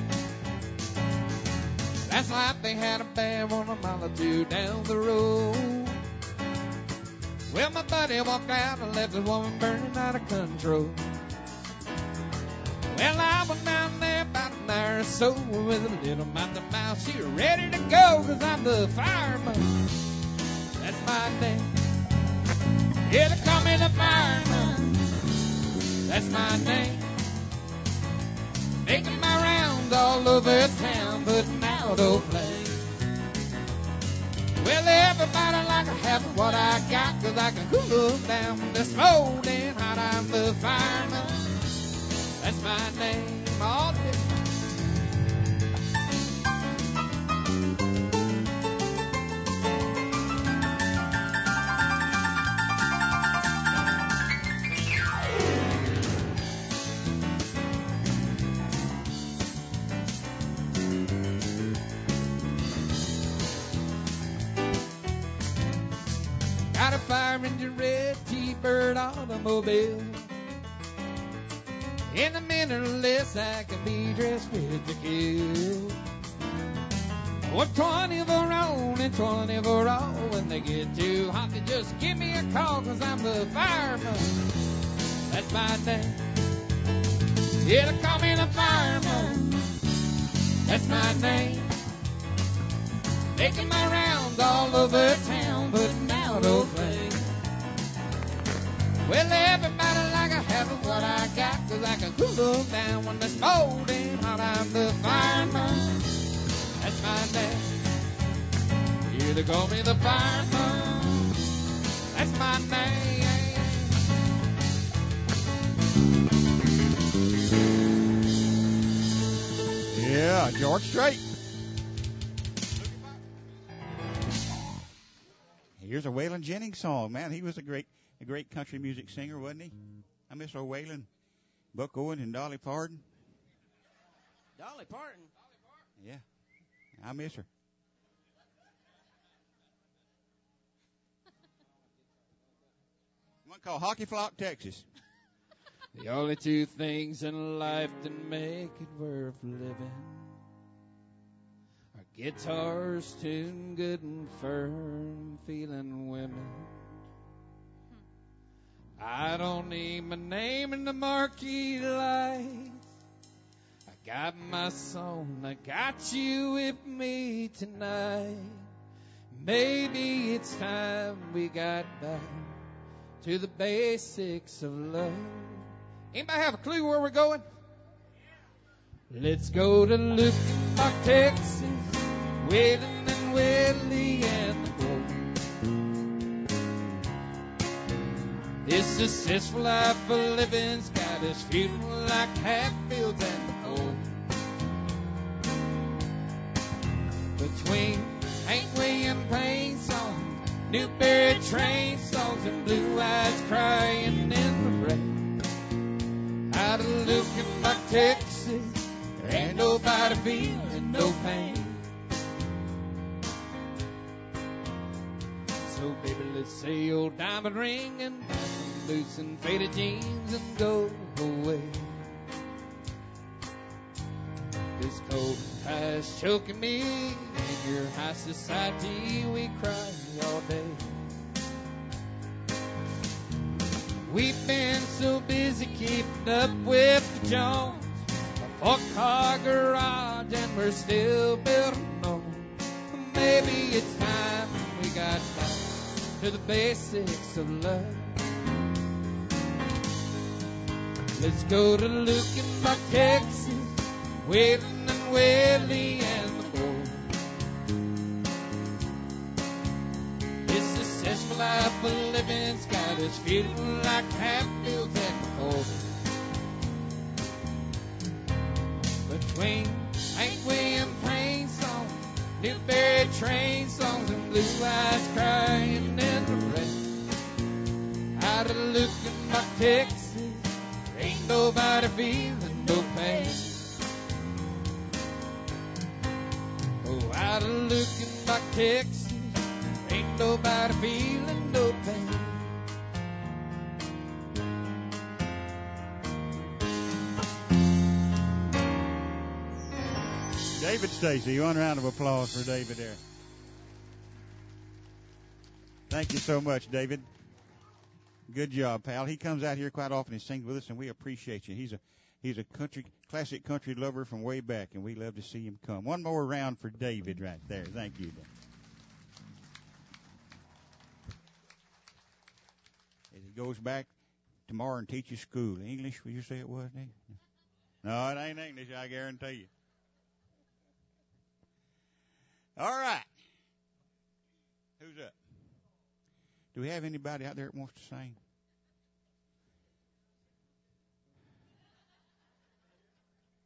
Last night they had a bear on a mile or two down the road. Well, my buddy walked out and left his woman burning out of control. Well, I went down there about an hour or so with a little mouth to mouth. She was ready to go 'cause I'm the fireman. That's my name. Yeah, they call me the fireman. That's my name. Making my rounds all over town, putting out old flames. Well, everybody like I have what I got, 'cause I can cool them down when they're smoldering hot. I'm the fireman. That's my name all day. Got a fire engine red T-Bird automobile. In a minute or less, I can be dressed with the kill. Or 20 for on and 20 for all. When they get too hot, they just give me a call, 'cause I'm the fireman. That's my name. Yeah, they call me the fireman. That's my name. Making my rounds all over town, putting out old flames. Well, everybody like I have what I got, 'cause I can cool look down when it's molding hot. I'm the fireman. That's my name. You they call me the fireman. That's my name. Yeah, George Strait. Here's a Waylon Jennings song. Man, he was a great country music singer, wasn't he? I miss old Waylon. Buck Owens and Dolly Parton. Dolly Parton. Yeah, I miss her. One called Hockey Flock, Texas. The only two things in life that make it worth living are guitars tuned good and firm, feeling women. I don't need my name in the marquee lights. I got my song, I got you with me tonight. Maybe it's time we got back to the basics of love. Anybody have a clue where we're going? Let's go to Lukenbach, Texas, Waylon and Willie and the Grove. This successful life of living's got us feeling like Hatfields and the cold. Between Hank Williams Payne songs, Newberry train songs, and blue eyes crying in the rain. Out of Lukenbach, Texas, there ain't nobody feeling no pain. So baby, let's say old diamond ring and buy some loose and faded jeans and go away. This cold tide's choking me, in your high society we cry all day. We've been so busy keeping up with the Jones, a four-car garage, and we're still building on. Maybe it's time we got back to the basics of love. Let's go to Lukenbach, Texas, Waylon and Willie and the boys. This successful life of living's got us feeling like Hatfields and McCoy. Between Hank Williams Payne songs, Newberry train songs, and blue eyes crying in the rain. Out of Lukenbach, Texas, there ain't nobody feeling no pain. Oh, out of Lukenbach, Texas, there ain't nobody feeling no pain. David Stacy, one round of applause for David there. Thank you so much, David. Good job, pal. He comes out here quite often and sings with us, and we appreciate you. He's a classic country lover from way back, and we love to see him come. One more round for David right there. Thank you. As he goes back tomorrow and teaches school. English, will you say it was, Nick? No, it ain't English, I guarantee you. All right. Who's up? Do we have anybody out there that wants to sing?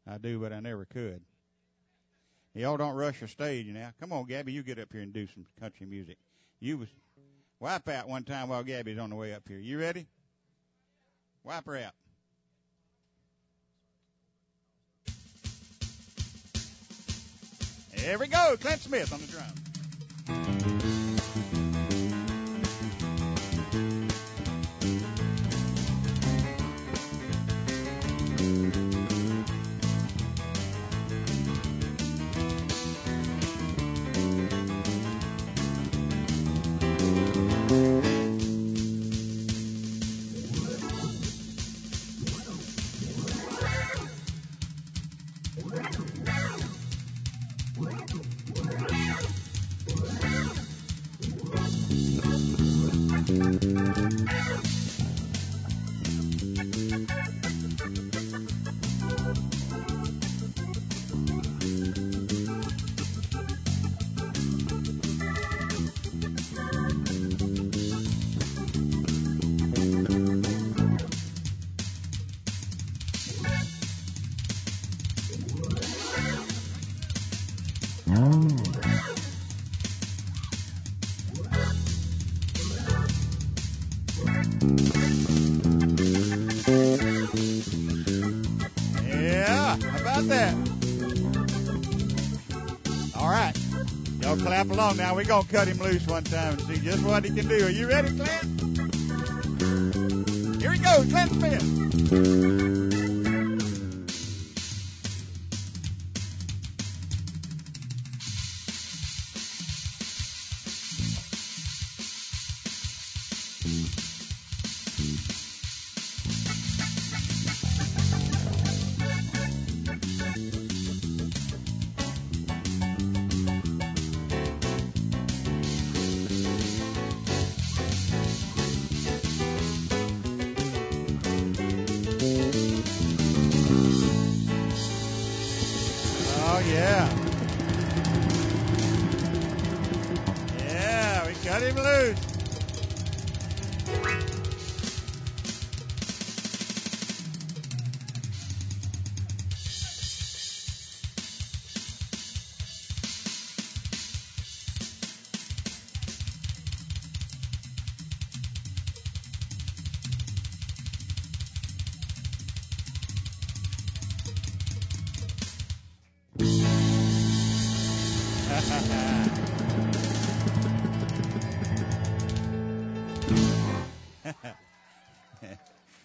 I do, but I never could. Y'all don't rush your stage now. Come on, Gabby, you get up here and do some country music. You was wipe out one time while Gabby's on the way up here. You ready? Wipe her out. There we go, Clint Smith on the drum. Yeah, how about that? All right. Y'all clap along now. We're going to cut him loose one time and see just what he can do. Are you ready, Clint? Here he goes, Clint Smith. Oh, yeah. Yeah, we cut him loose.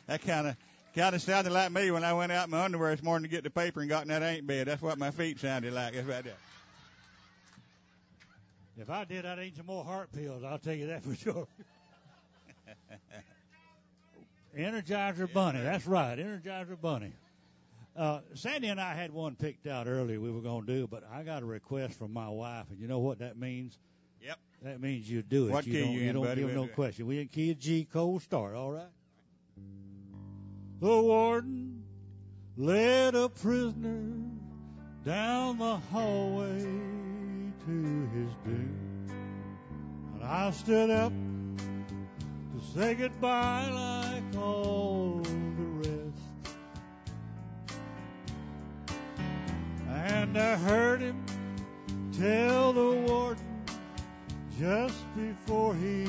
That kind of sounded like me when I went out in my underwear this morning to get the paper and got in that ain't bed. That's what my feet sounded like. That's right there. If I did, I'd eat some more heart pills. I'll tell you that for sure. Energizer Bunny. That's right. Energizer Bunny. Sandy and I had one picked out earlier we were going to do, but I got a request from my wife, and you know what that means? Yep. That means you do it. What key you in, don't buddy? give no question. We in key of G, cold start, all right? The warden led a prisoner down the hallway to his doom. And I stood up to say goodbye like all the rest. And I heard him tell the warden just before he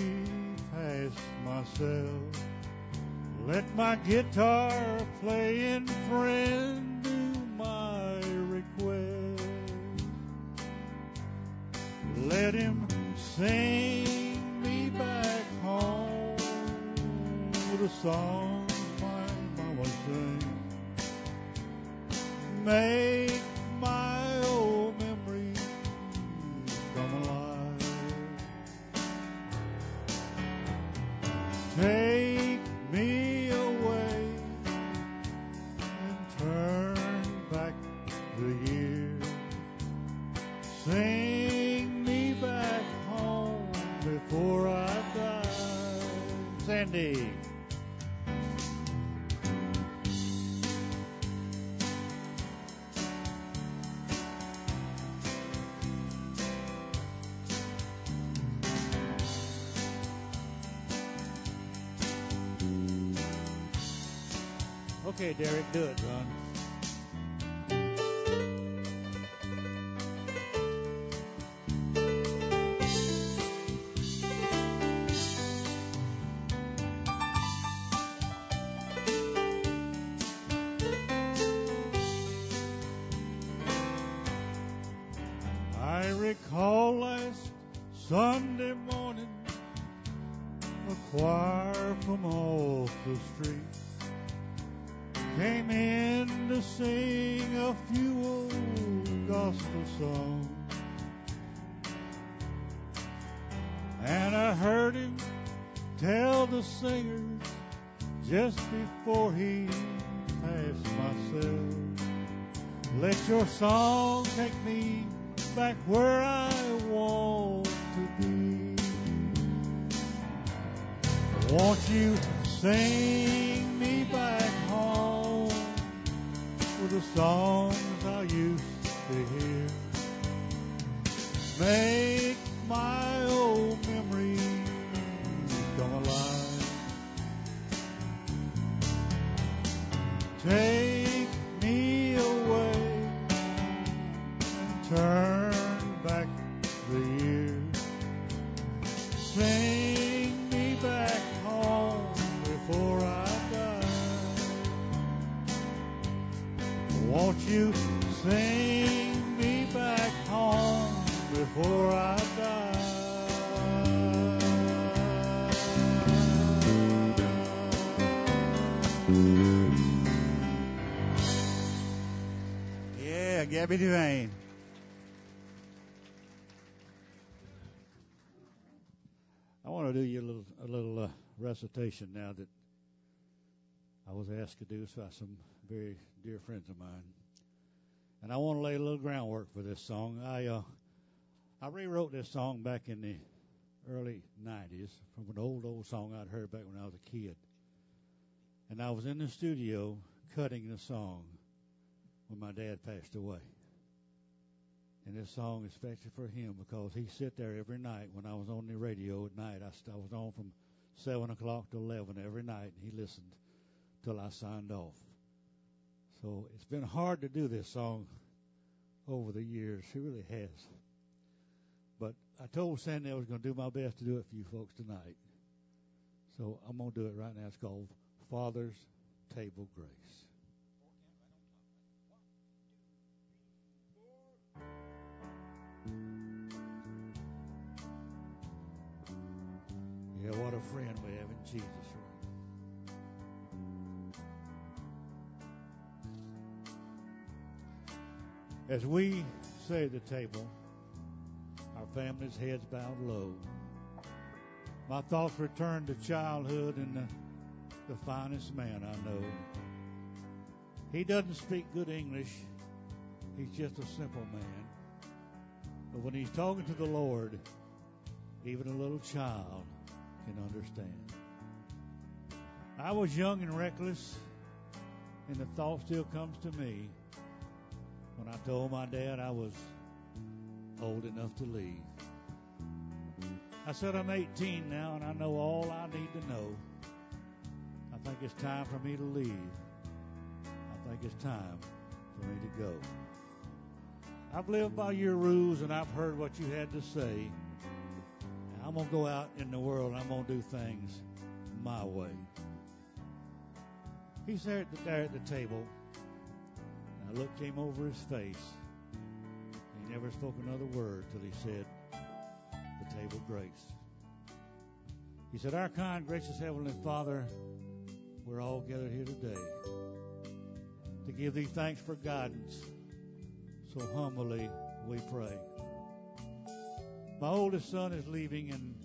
passed my cell, let my guitar playing friend do my request. Let him sing me back home with a song my mama sang. Make my old memories come alive. Take me away and turn back the years. Sing me back home before I die. Sandy. Okay, Derek, do it, Ron. I recall last Sunday morning, a choir from off the street came in to sing a few old gospel songs. And I heard him tell the singers just before he passed my cell, let your song take me back where I want to be. Won't you sing me back home with the songs I used to hear? Make my old memories come alive. Take me away and turn Won't you sing me back home before I die? Yeah, Gabby Devane. I want to do you a little recitation now that I was asked to do by some very dear friends of mine. And I want to lay a little groundwork for this song. I rewrote this song back in the early 90s from an old song I'd heard back when I was a kid. And I was in the studio cutting the song when my dad passed away. And this song is especially for him because he sit there every night when I was on the radio at night. I was on from 7 o'clock to 11 every night, and he listened till I signed off. So it's been hard to do this song over the years. It really has. But I told Sandy I was going to do my best to do it for you folks tonight. So I'm going to do it right now. It's called Father's Table Grace. Yeah, what a friend we have in Jesus, right? As we say at the table, our family's heads bowed low. My thoughts return to childhood and the finest man I know. He doesn't speak good English. He's just a simple man. But when he's talking to the Lord, even a little child can understand. I was young and reckless, and the thought still comes to me when I told my dad I was old enough to leave. I said I'm 18 now, and I know all I need to know. I think it's time for me to leave. I think it's time for me to go. I've lived by your rules, and I've heard what you had to say. I'm going to go out in the world and I'm going to do things my way. He sat there at the table, and a look came over his face. He never spoke another word till he said, the table grace. He said, our kind, gracious Heavenly Father, we're all gathered here today to give thee thanks for guidance. So humbly we pray. My oldest son is leaving, and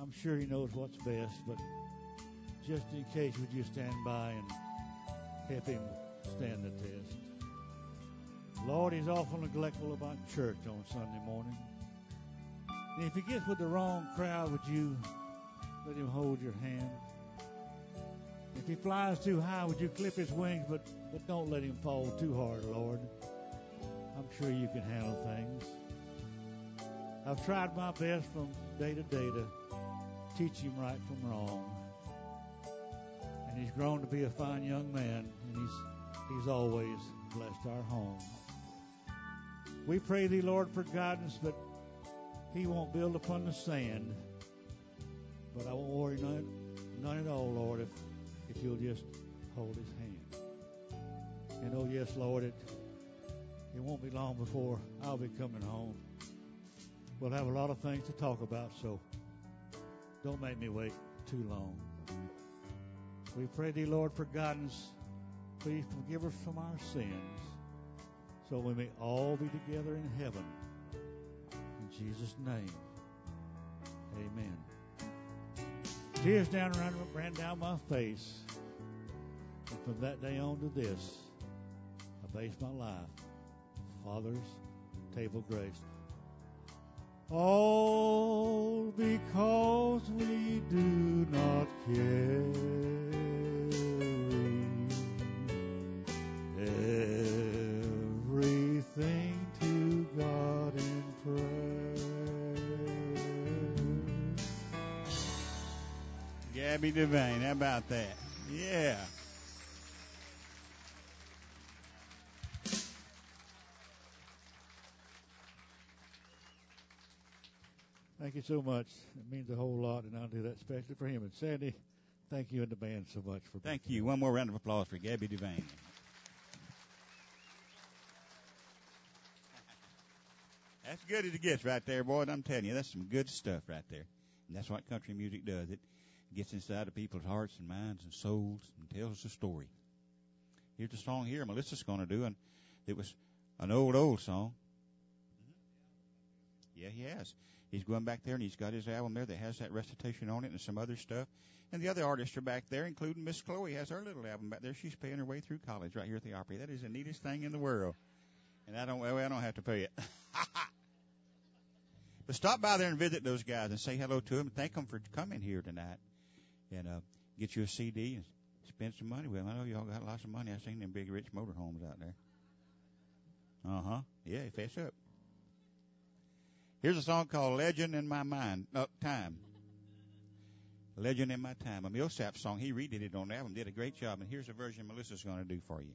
I'm sure he knows what's best, but just in case, would you stand by and help him stand the test? Lord, he's awful neglectful about church on Sunday morning. And if he gets with the wrong crowd, would you let him hold your hand? If he flies too high, would you clip his wings, but don't let him fall too hard, Lord. I'm sure you can handle things. I've tried my best from day to day to teach him right from wrong. And he's grown to be a fine young man, and he's always blessed our home. We pray thee, Lord, for guidance, but he won't build upon the sand. But I won't worry none at all, Lord, if you'll just hold his hand. And oh yes, Lord, it won't be long before I'll be coming home. We'll have a lot of things to talk about, so don't make me wait too long. We pray thee, Lord, for guidance. Please forgive us from our sins, so we may all be together in heaven. In Jesus' name, amen. Tears ran down my face, and from that day on to this, I base my life on Father's table grace. All because we do not carry everything to God in prayer. Gabby Devane, how about that? Yeah. Thank you so much. It means a whole lot, and I'll do that especially for him. And Sandy, thank you and the band so much for Thank you. One more round of applause for Gabby Devane. That's good as it gets right there, boy. And I'm telling you, that's some good stuff right there. And that's what country music does. It gets inside of people's hearts and minds and souls and tells a story. Here's a song here Melissa's going to do, and it was an old song. Yeah, he has. He's going back there, and he's got his album there that has that recitation on it and some other stuff. And the other artists are back there, including Miss Chloe has her little album back there. She's paying her way through college right here at the Opry. That is the neatest thing in the world. And I don't have to pay it. But stop by there and visit those guys and say hello to them and thank them for coming here tonight. And get you a CD and spend some money with them. I know y'all got lots of money. I've seen them big, rich motorhomes out there. Uh-huh. Yeah, fess up. Here's a song called Legend in My Mind. Time. Legend in My Time. A Millsap song. He redid it on the album. Did a great job. And here's a version Melissa's going to do for you.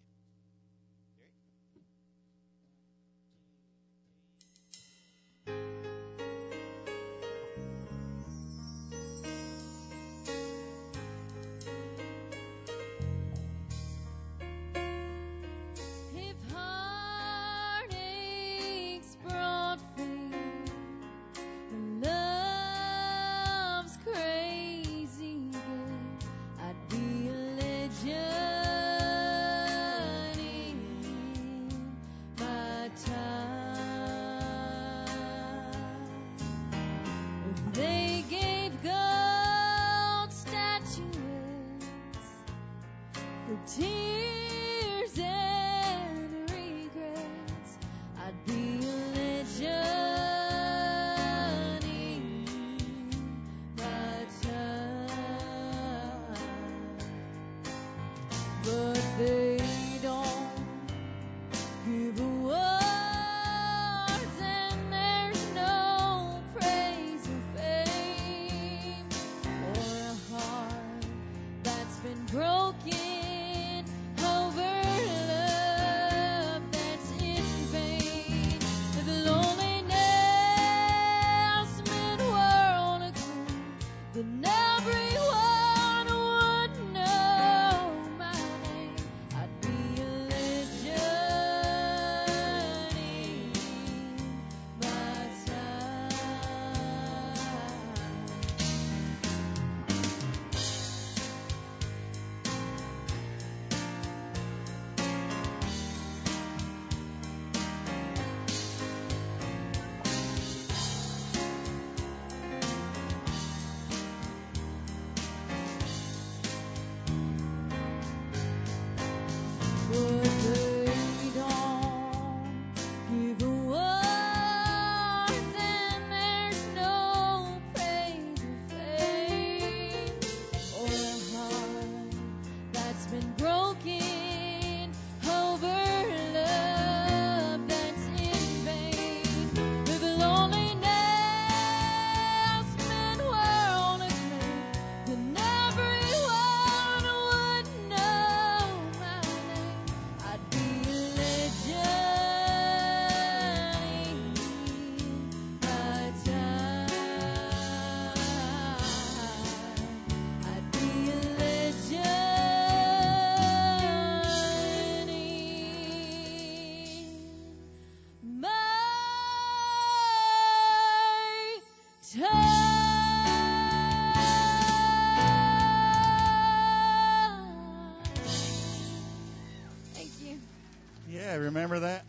Remember that?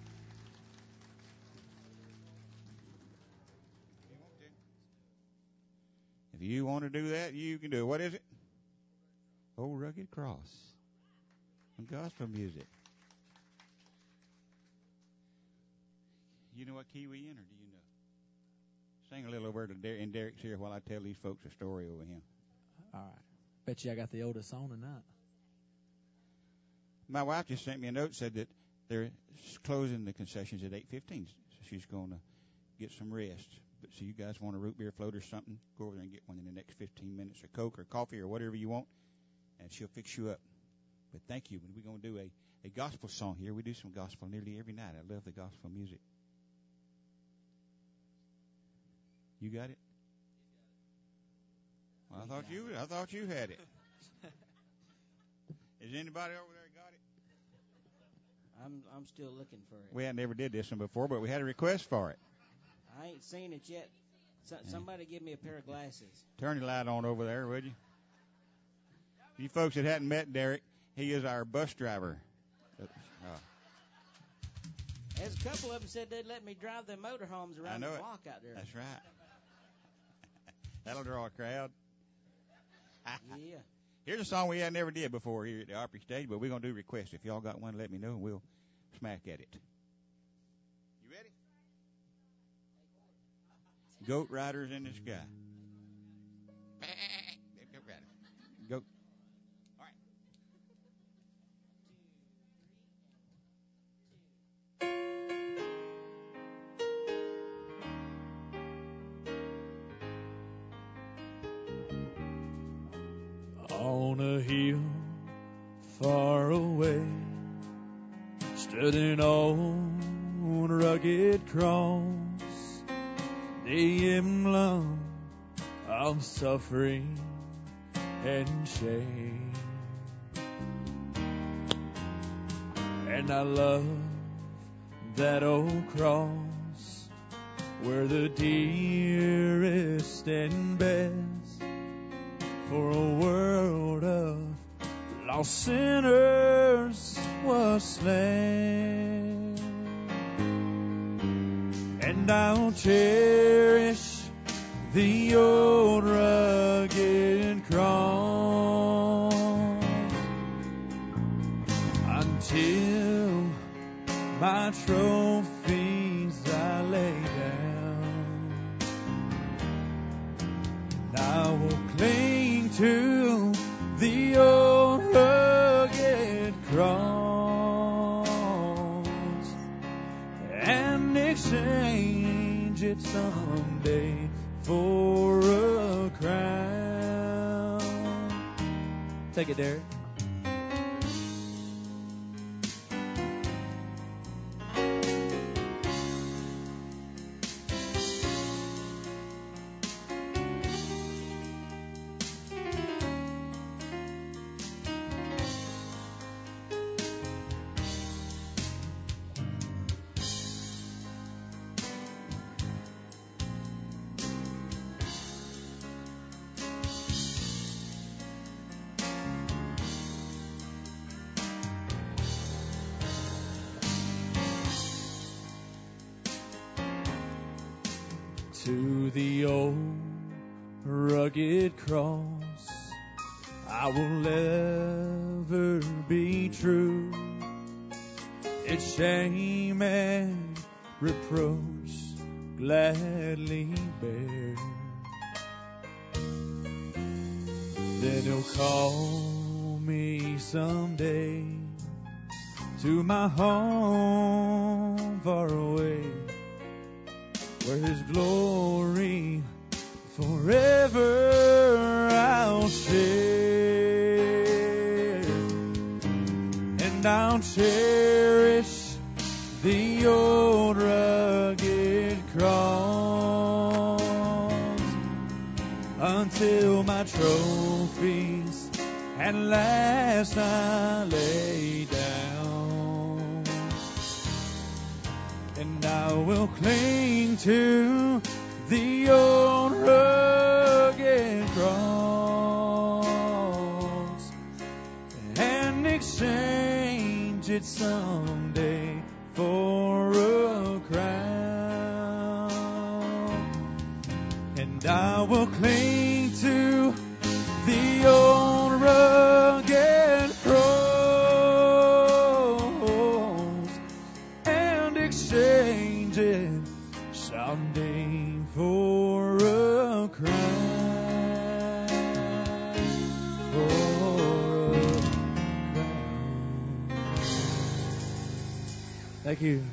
If you want to do that, you can do it. What is it? Old Rugged Cross. And gospel music. You know what key we in, or do you know? Sing a little over to in Derek's here while I tell these folks a story over him. All right. Bet you I got the oldest song tonight. My wife just sent me a note, said that they're closing the concessions at 8:15, so she's going to get some rest. But so you guys want a root beer float or something, go over there and get one in the next 15 minutes, or Coke or coffee or whatever you want, and she'll fix you up. But thank you. We're going to do a gospel song here. We do some gospel nearly every night. I love the gospel music. You got it? Well, I thought you had it. Is anybody over there got it? I'm still looking for it. We had never did this one before, but we had a request for it. I ain't seen it yet. Somebody give me a pair of glasses. Turn your light on over there, would you? You folks that hadn't met Derek, he is our bus driver. There's a couple of them said they'd let me drive their motorhomes around the block out there. That's right. That'll draw a crowd. Yeah. Here's a song we had never did before here at the Opry stage, but we're going to do requests. If y'all got one, let me know, and we'll smack at it. You ready? Goat Riders in the Sky. Goat Riders. Goat. All right. On a hill far away stood an old rugged cross, the emblem of suffering and shame. And I love that old cross, where the dearest and best for a world of lost sinners was slain. And I'll cherish the old rugged cross until my trophies I lay down. And I will cling to the old rugged cross and exchange it someday for a crown. Take it, Derek. To the old rugged cross I will ever be true. Its shame and reproach gladly bear. Then he'll call me someday to my home far away, where his glory forever I'll share. And I'll cherish the old rugged cross until my trophies at last I lay down. And I will cling to the old rugged cross and exchange it someday for a crown. And I will cling to the old rugged cross and exchange it someday for a crown. For a crown. Thank you.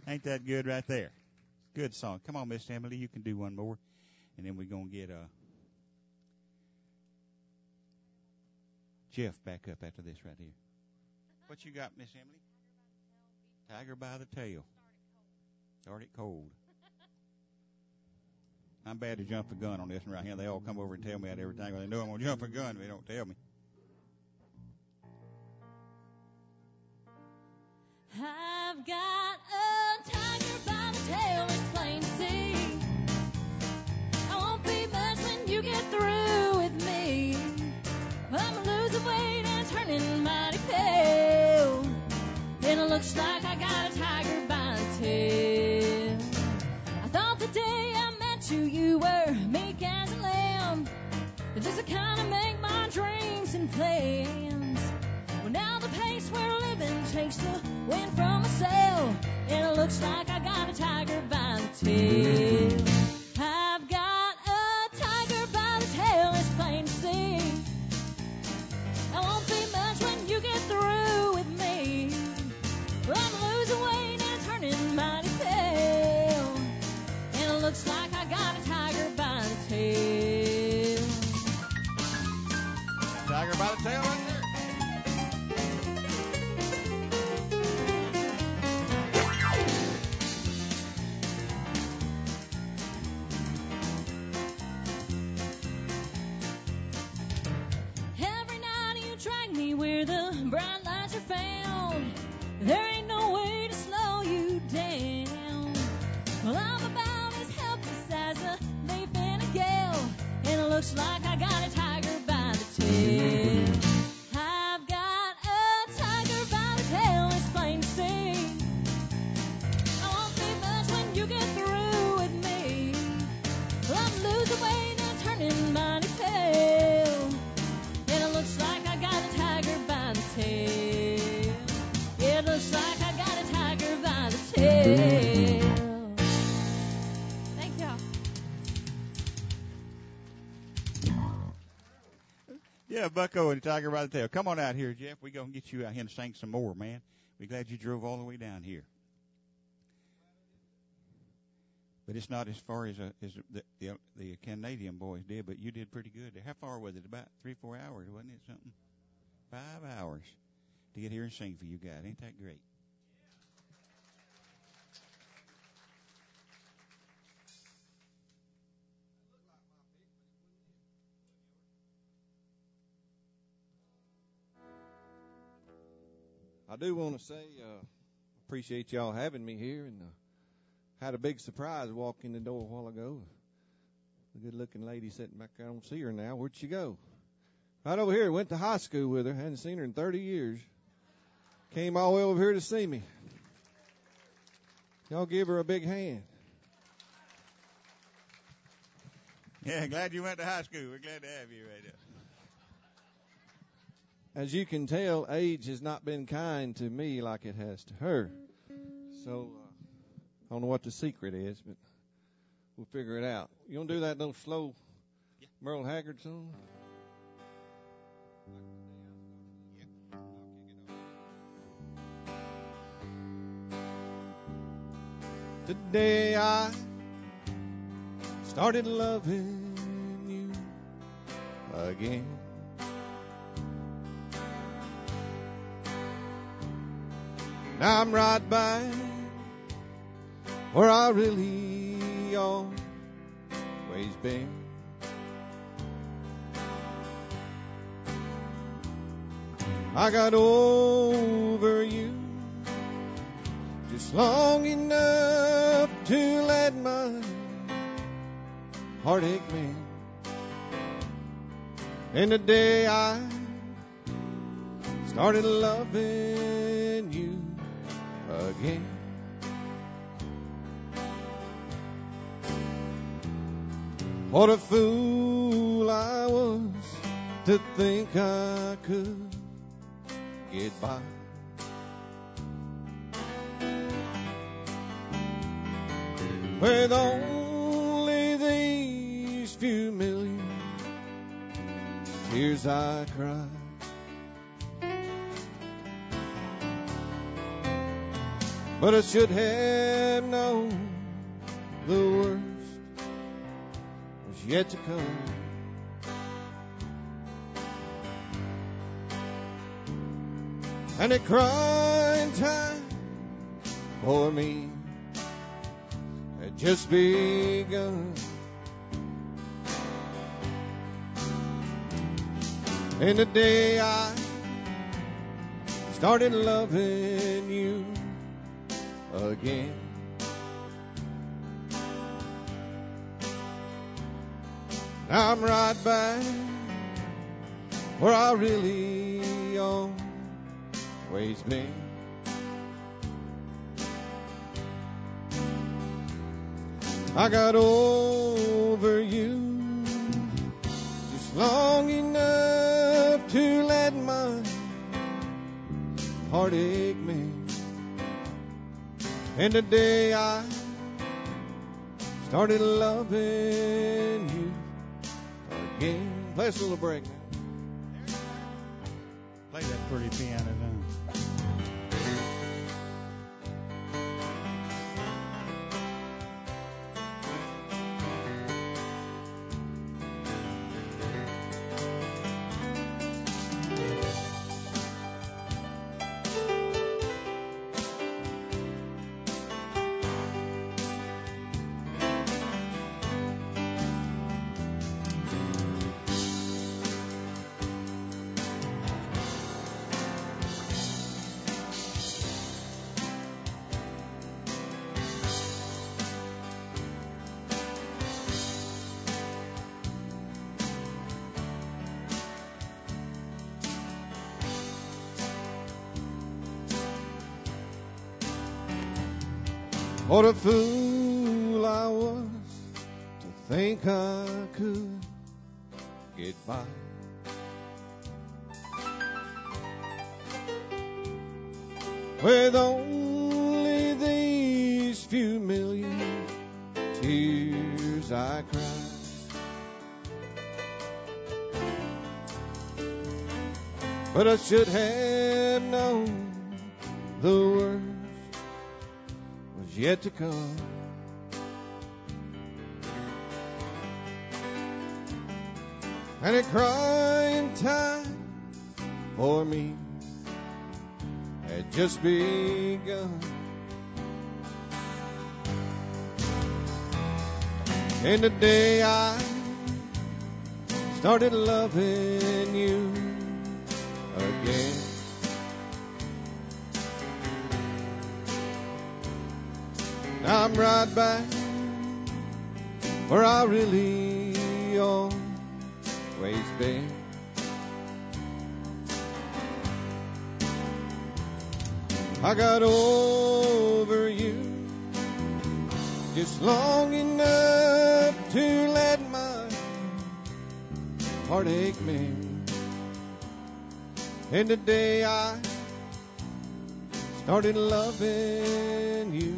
Ain't that good right there? Good song. Come on, Miss Emily, you can do one more, and then we're going to get Jeff back up after this right here. What you got, Miss Emily? Tiger by the tail. Start it cold. I'm bad to jump the gun on this one right here. They all come over and tell me that every time. They know I'm going to jump a gun, but they don't tell me. I've got a tiger by the tail in plain sea. I won't be much when you get through with me. I'm losing weight and turning mighty pale. And it looks like I got a tiger by the tail. I thought the day I met you, you were meek as a lamb. Just to kind of make my dreams and plans. Well, now the pace we're living takes the wind from a sail. And it looks like I got a tiger by the tail. I've got a tiger by the tail, it's plain to see. I won't be much when you get through with me. Well, I'm losing weight and turning mighty pale. And it looks like I got a tiger by the tail. Tiger by the tail right there. Every night you drag me where the bright lights are found. There ain't no way to slow you down. Well, I'm about as helpless as a leaf in a gale. And it looks like I got a tiger by the tail. I've got a tiger by the tail, it's plain to see. I won't be much when you get through with me. Well, I'm losing weight and turning mighty pale. And it looks like I got a tiger by the tail. It looks like I got a tiger by the tail. Thank y'all. Yeah, Bucko and Tiger by the tail. Come on out here, Jeff. We're going to get you out here and sing some more, man. We're glad you drove all the way down here. But it's not as far as the Canadian boys did, but you did pretty good. How far was it? About 3-4 hours, wasn't it? Something? 5 hours to get here and sing for you guys. Ain't that great? I do want to say, appreciate y'all having me here, and had a big surprise walk in the door a while ago. The good-looking lady sitting back there, I don't see her now. Where'd she go? Right over here. Went to high school with her. Hadn't seen her in 30 years. Came all the way over here to see me. Y'all give her a big hand. Yeah, glad you went to high school. We're glad to have you right there. As you can tell, age has not been kind to me like it has to her. So, I don't know what the secret is, but we'll figure it out. You want to do that little slow Merle Haggard song? Today I started loving you again. Now I'm right back where I really always been. I got over you just long enough to let my heartache mend. And the day I started loving you again, what a fool I was to think I could get by. With only these few million tears I cried. But I should have known the worst was yet to come. And a crying time for me had just begun. And the day I started loving you again. Now I'm right back where I really always been. I got over you just long enough to let my heartache me. And the day I started loving you again. Play us a little break now. Play that pretty piano down. What a fool I was to think I could get by. With only these few million tears I cried. But I should have known the worst was yet to come. And a crying time for me had just begun. And the day I started loving you again, now I'm right back where I really always been. I got over you just long enough to let my heartache mend. And the day I started loving you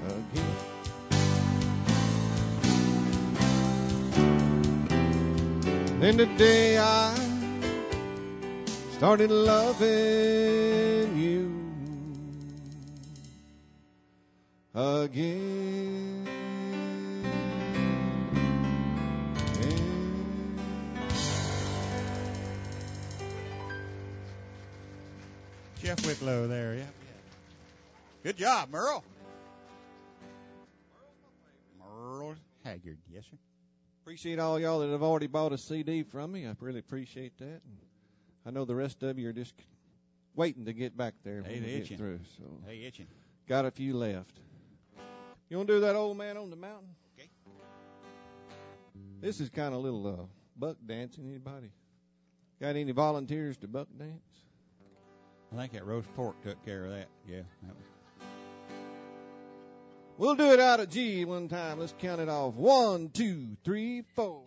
again, then the day I started loving you again. Jeff Wicklow there, yeah. Good job, Merle. Merle Haggard, yes, sir. Appreciate all y'all that have already bought a CD from me. I really appreciate that. And I know the rest of you are just waiting to get back there when we get through. So Hey, itching. got a few left. You want to do that Old Man on the Mountain? Okay. This is kind of a little buck dancing. Anybody got any volunteers to buck dance? I think that roast pork took care of that. Yeah. That was... We'll do it out of G one time. Let's count it off. 1, 2, 3, 4.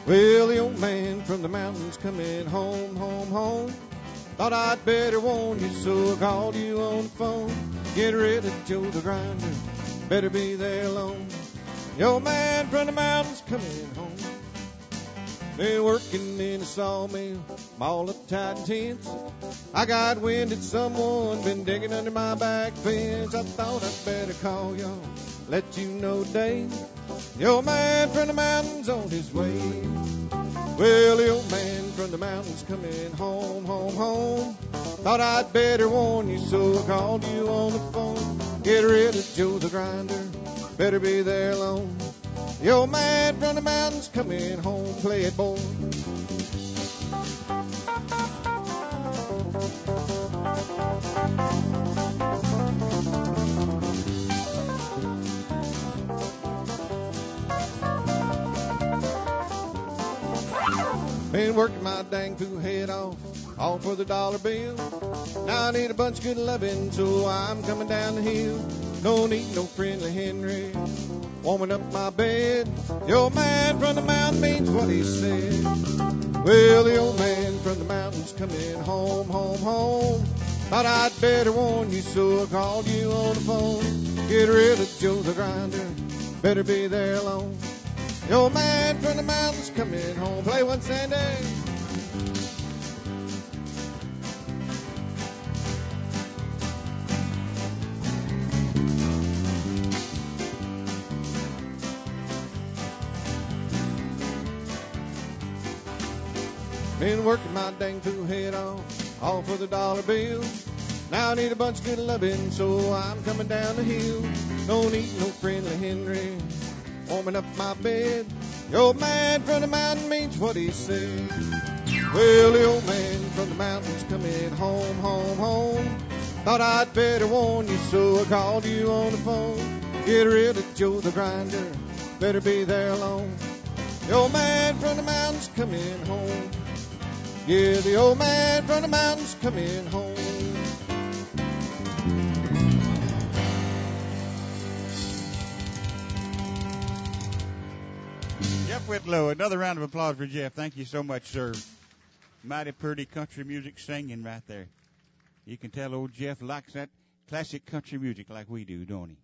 Well, the old man from the mountains coming home, home, home. Thought I'd better warn you, so I called you on the phone. Get rid of Joe the grinder, better be there alone. The old man from the mountains coming home. Been working in a sawmill, all up tight and tense. I got wind that someone been digging under my back fence. I thought I'd better call y'all, let you know Dave, the old man from the mountains on his way. Well, the old man from the mountains coming home, home, home. Thought I'd better warn you, so I called you on the phone. Get rid of Joe the grinder, better be there alone. The old man from the mountains coming home, play it, boy. Been working my dang fool head off, all for the dollar bill. Now I need a bunch of good loving, so I'm coming down the hill. Don't need no friendly Henry warming up my bed. The old man from the mountain means what he said. Well, the old man from the mountain's coming home, home, home. Thought I'd better warn you, so I called you on the phone. Get rid of Joe the grinder, better be there alone. The old man from the mountains coming home. Play one, Sandy. Been working my dang fool head off, all for the dollar bill. Now I need a bunch of good loving, so I'm coming down the hill. Don't need no friendly Henry warming up my bed. The old man from the mountain means what he said. Well, the old man from the mountain's coming home, home, home. Thought I'd better warn you, so I called you on the phone. Get rid of Joe the grinder, better be there alone. The old man from the mountain's coming home. Yeah, the old man from the mountain's coming home. Jeff Whitlow, another round of applause for Jeff. Thank you so much, sir. Mighty pretty country music singing right there. You can tell old Jeff likes that classic country music like we do, don't he?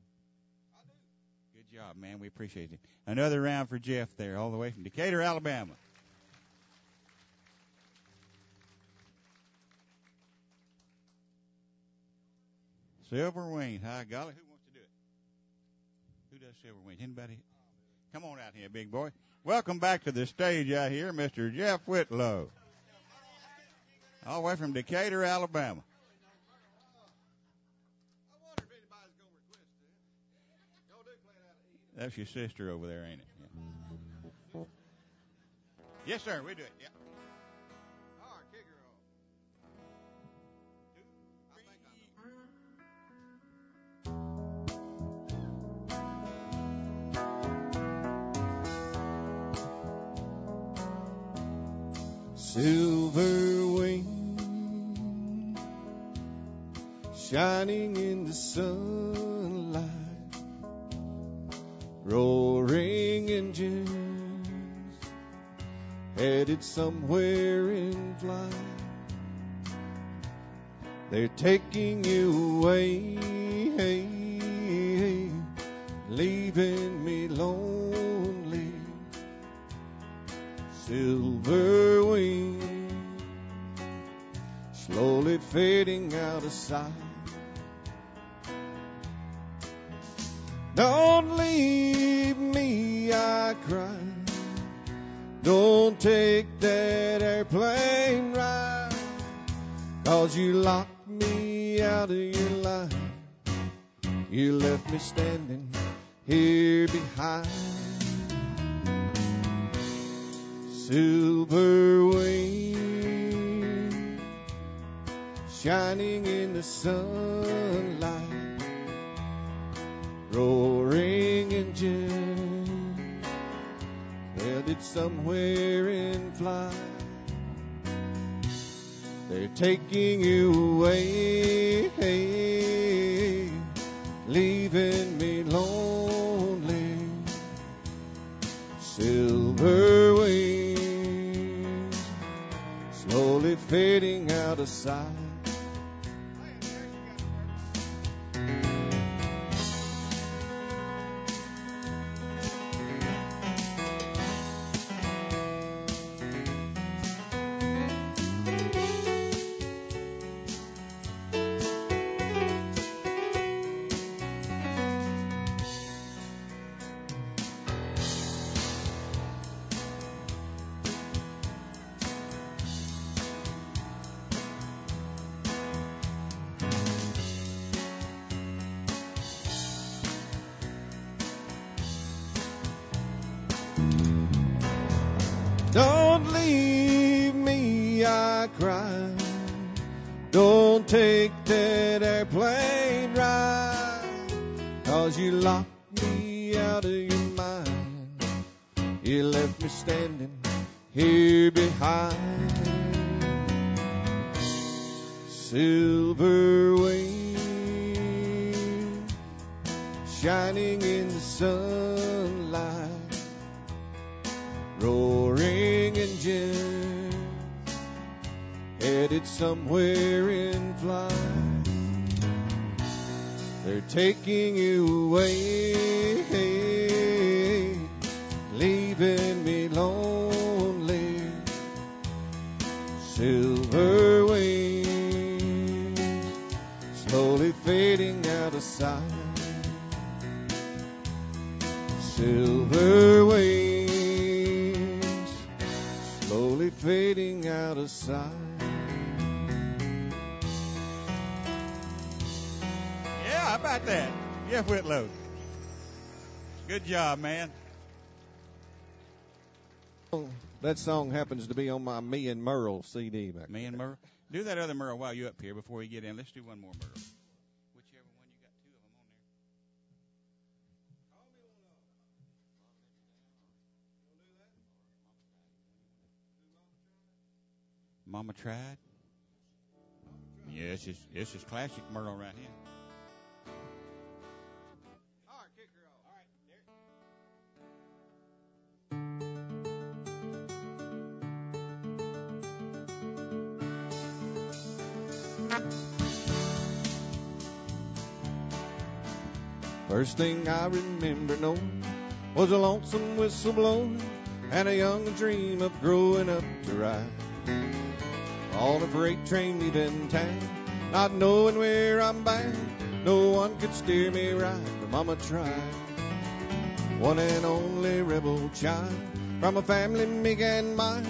I do. Good job, man. We appreciate it. Another round for Jeff there, all the way from Decatur, Alabama. Silver Wings. Hi, golly. Who wants to do it? Who does Silver Wings? Anybody? Come on out here, big boy. Welcome back to the stage out here, Mr. Jeff Whitlow. All the way from Decatur, Alabama. That's your sister over there, ain't it? Yeah. Yes, sir. We do it. Yeah. All right, kick her off. Silver wing, shining in the sunlight, roaring engines, headed somewhere in flight. They're taking you away, leaving me lonely. Silver wing, slowly fading out of sight. Don't leave me, I cry. Don't take that airplane ride, 'cause you locked me out of your life. You left me standing here behind. Silver wing, shining in the sunlight, roaring engine, headed somewhere in flight. They're taking you away, leaving me lonely. Silver wings, slowly fading out of sight. Don't leave me, I cry. Don't take that ain't right, 'cause you locked me out of your mind. You left me standing here behind. Silver wing shining in the sunlight, roaring engine headed somewhere in flight. They're taking you away, leaving me lonely. Silver wings slowly fading out of sight. Silver wings slowly fading out of sight. Yeah, how about that? Jeff Whitlow. Good job, man. That song happens to be on my Me and Merle CD back Me and Merle. Do that other Merle while you're up here before we get in. Let's do one more Merle. Whichever one, you got two of them on there. Mama Tried? Yeah, it's just classic Merle right here. All right, kick her off. All right, First thing I remember knowing was a lonesome whistle blowing and a young dream of growing up to ride on a freight train leaving town, not knowing where I'm bound. No one could steer me right, but Mama tried. One and only rebel child from a family meek and mild,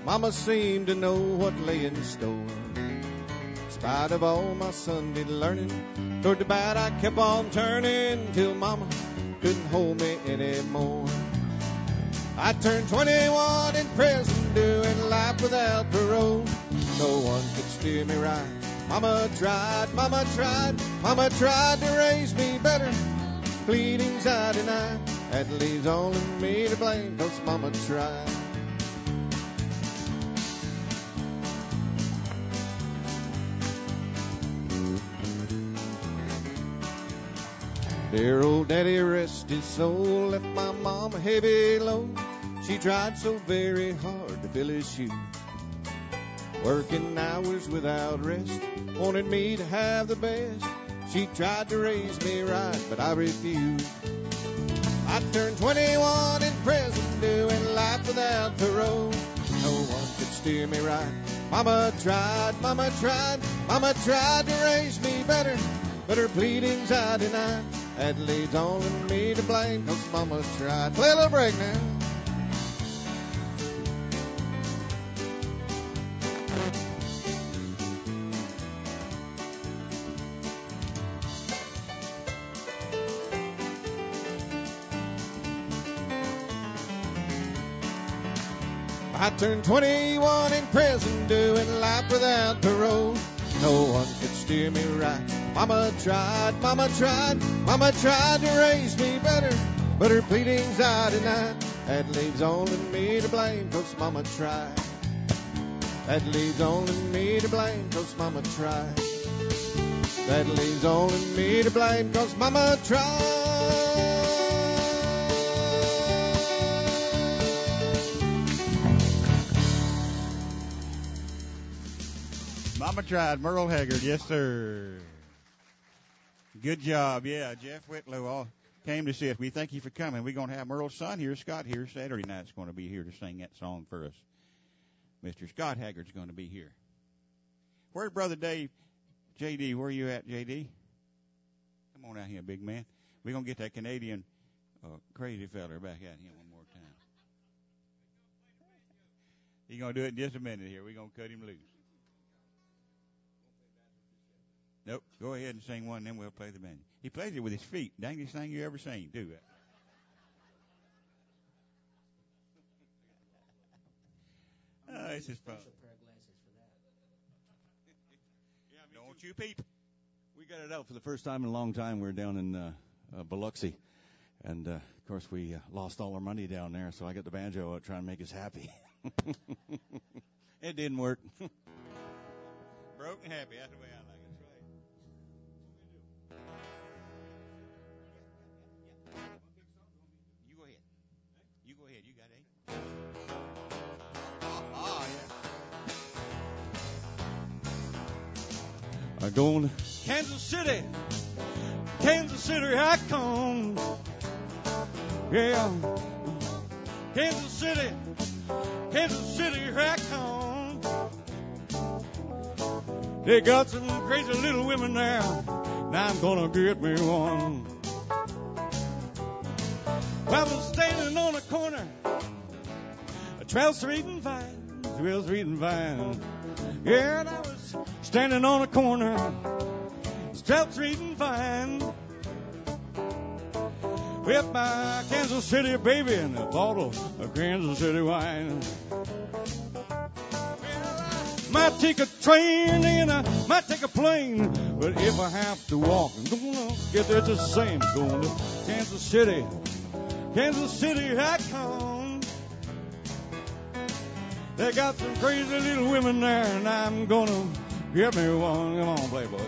Mama seemed to know what lay in store. In spite of all my Sunday learning, toward the bad I kept on turning till Mama couldn't hold me anymore. I turned 21 in prison, doing life without parole. No one could steer me right. Mama tried, Mama tried, Mama tried to raise me better. Pleadings I denied, that leaves only me to blame, 'cause Mama tried. Dear old daddy, rest his soul, left my mom a heavy load. She tried so very hard to fill his shoes, working hours without rest, wanted me to have the best. She tried to raise me right, but I refused. I turned 21 in prison, doing life without parole. No one could steer me right. Mama tried, Mama tried, Mama tried to raise me better, but her pleadings I denied. That leaves only me to blame, 'cause Mama tried. Play a little break now. I turned 21 in prison, doing life without parole. No one could steer me right. Mama tried, Mama tried, Mama tried to raise me better, but her pleadings I denied. That leaves only me to blame, 'cause Mama tried. That leaves only me to blame, 'cause Mama tried. That leaves only me to blame, 'cause Mama tried. Mama Tried, Merle Haggard, yes sir. Good job, yeah. Jeff Whitlow all came to see us. We thank you for coming. We're going to have Merle's son here, Scott, here Saturday night's going to be here to sing that song for us. Mr. Scott Haggard's going to be here. Where's Brother Dave? JD, where are you at, JD? Come on out here, big man. We're going to get that Canadian crazy feller back out here one more time. He's going to do it in just a minute here. We're going to cut him loose. Nope. Go ahead and sing one, and then we'll play the banjo. He plays it with his feet. Dangest thing you ever seen, too. Oh, this is fun. Don't you peep. We got it out for the first time in a long time. We were down in Biloxi, and of course we lost all our money down there. So I got the banjo out trying to make us happy. It didn't work. Broke and happy. That's the way I like it. That's right. You go ahead. You go ahead. You got eight. Oh, yeah. I'm going to Kansas City. Kansas City, I come. Yeah. Kansas City. Kansas City, here I come. They got some crazy little women there. Now I'm gonna get me one. I was standing on a corner, 12th Street and Vine, 12th Street and Vine. Yeah, and I was standing on a corner, 12th Street and Vine, with my Kansas City baby and a bottle of Kansas City wine. Might take a train and I might take a plane, but if I have to walk, I'm gonna get there just the same. Going to Kansas City, here I come. They got some crazy little women there, and I'm gonna get me one. Come on, Playboy.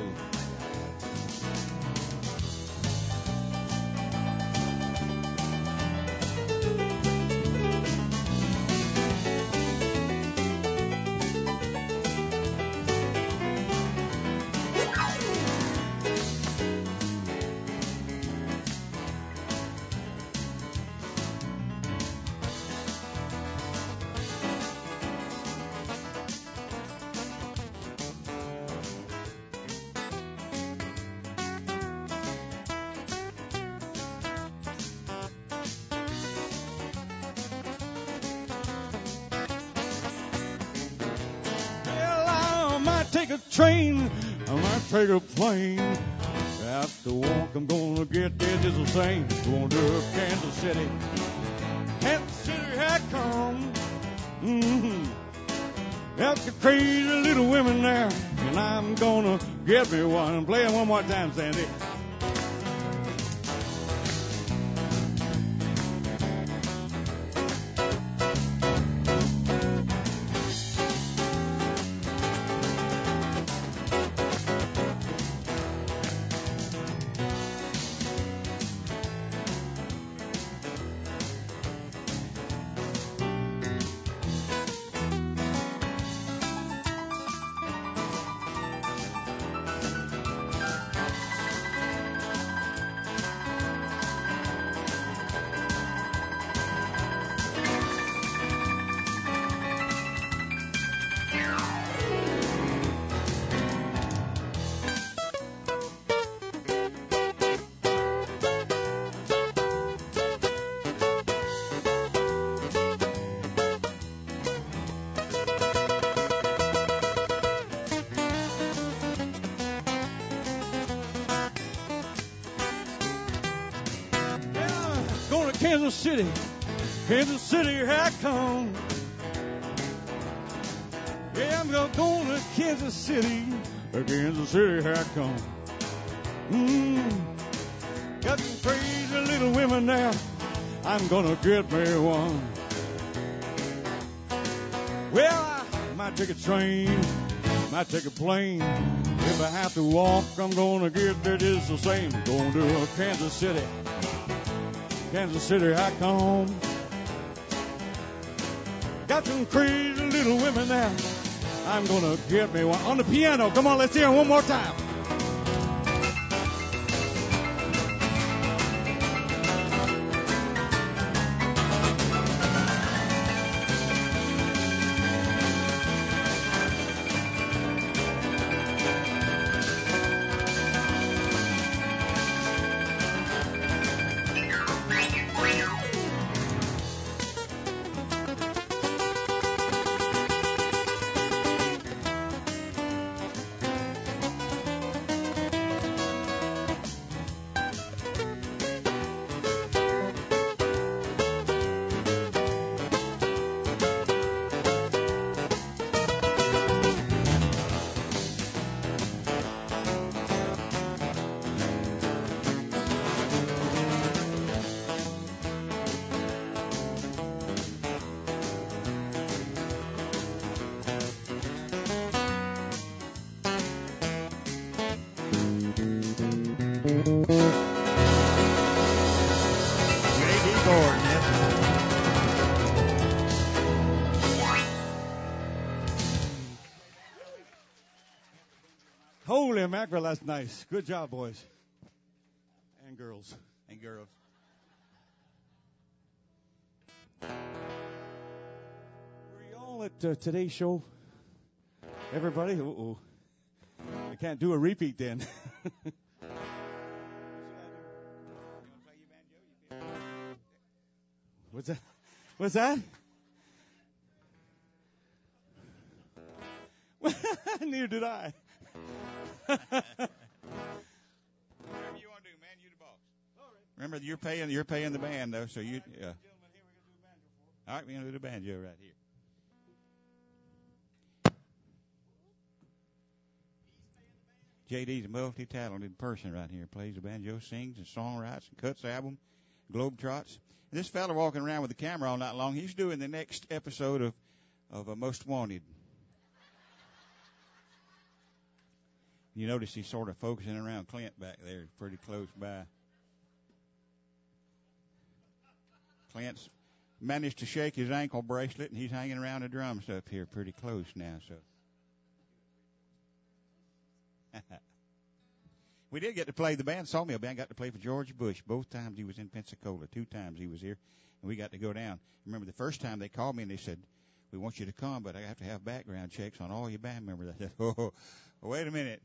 Take a train, I might take a plane. Have to walk, I'm gonna get there just the same. Going to Kansas City, here I come. That's the crazy little women there, and I'm gonna get me one. Play it one more time, Sandy. Kansas City, here I come. Yeah, I'm going to Kansas City, here I come. Got some crazy little women there, I'm gonna get me one. Well, I might take a train, might take a plane. If I have to walk, I'm gonna get there just the same. Going to Kansas City, here I come. Got some crazy little women there, I'm gonna get me one. On the piano, come on, let's hear it one more time. Gordon. Yes. Holy mackerel, that's nice. Good job, boys. And girls. And girls. Were y'all at today's show? Everybody? Uh-oh. I can't do a repeat then. What's that? What's that? Neither did I. Whatever you want to do, man, you the boss. Remember, you're paying the band though, so you. All right, we're gonna do the banjo right here. JD's a multi-talented person right here. Plays the banjo, sings and songwrites and cuts album, globetrots. And this fella walking around with the camera all night long, he's doing the next episode of Most Wanted. You notice he's sort of focusing around Clint back there, pretty close by. Clint's managed to shake his ankle bracelet, and he's hanging around the drums up here pretty close now. So we did get to play the band, Sawmill Band, got to play for George Bush. Both times he was in Pensacola. 2 times he was here, and we got to go down. Remember the first time they called me and they said, "We want you to come, but I have to have background checks on all your band members." I said, "Oh, wait a minute."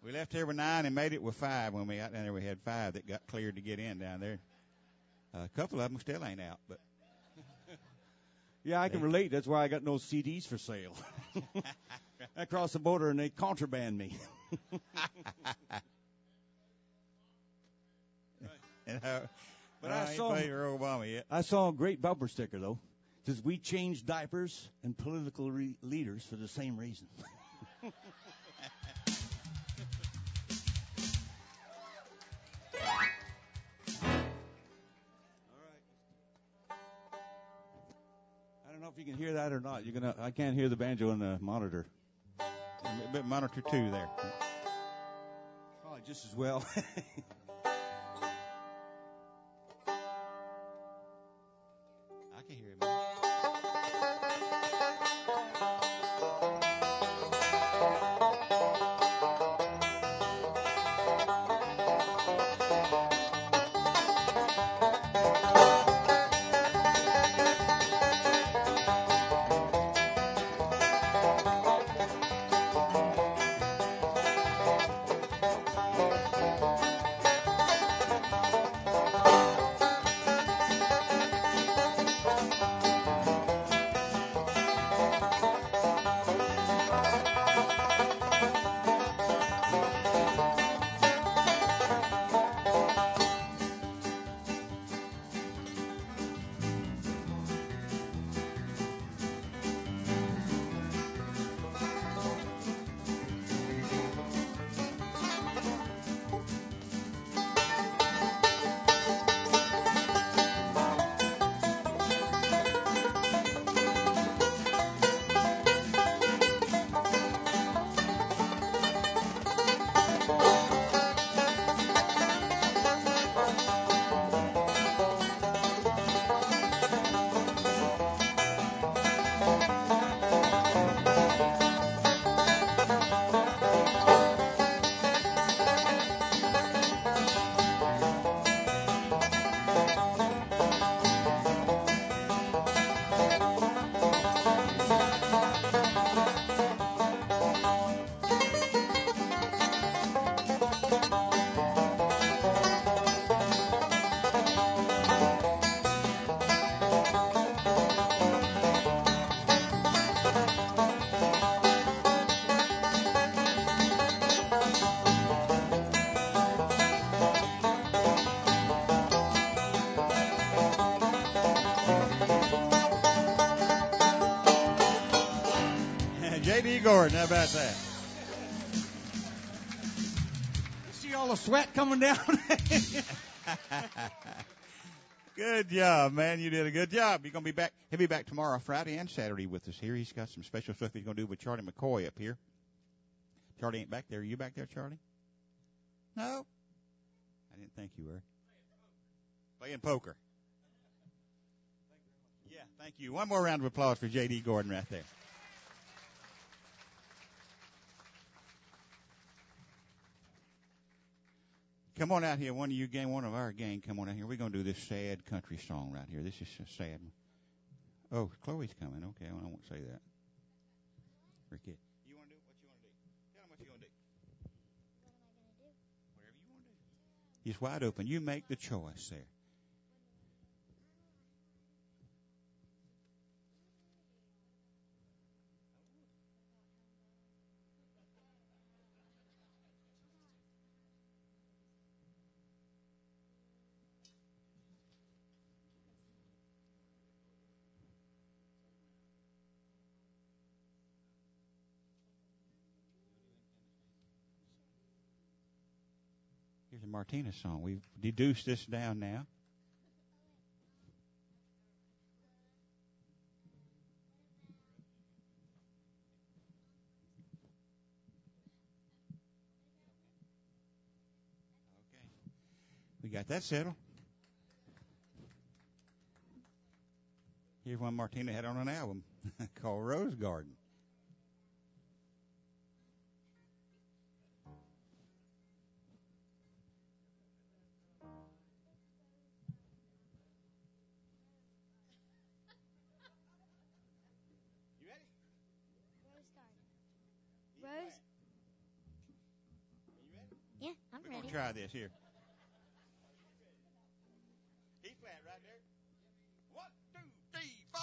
We left here with 9 and made it with 5. When we got down there, we had 5 that got cleared to get in down there. A couple of them still ain't out, but yeah, I can relate. That's why I got no CDs for sale. I crossed the border and they contraband me. But I ain't played for Obama yet. I saw a great bumper sticker though. It says, "We change diapers and political leaders for the same reason." I don't know if you can hear that or not. I can't hear the banjo in the monitor. But monitor 2 there. Probably just as well. I can hear him. J.D. Gordon, how about that? See all the sweat coming down? Good job, man. You did a good job. You're gonna be back. He'll be back tomorrow, Friday and Saturday with us here. He's got some special stuff he's gonna do with Charlie McCoy up here. Charlie ain't back there. Are you back there, Charlie? No. I didn't think you were. Playing poker. Yeah, thank you. One more round of applause for J.D. Gordon right there. Come on out here. One of you gang, one of our gang, come on out here. We're going to do this sad country song right here. This is a sad one. Oh, Chloe's coming. Okay, well, I won't say that. Ricky. You want to do what you want to do? Tell them what you want to do. What am I going to do? Whatever you want to do. It's wide open. You make the choice there. Here's a Martinez song. We've deduced this down now. Okay. We got that settled. Here's one Martina had on an album called Rose Garden. Rose? Yeah, I'm We're ready. going to try this here. E flat right there. 1, 2, 3, 4.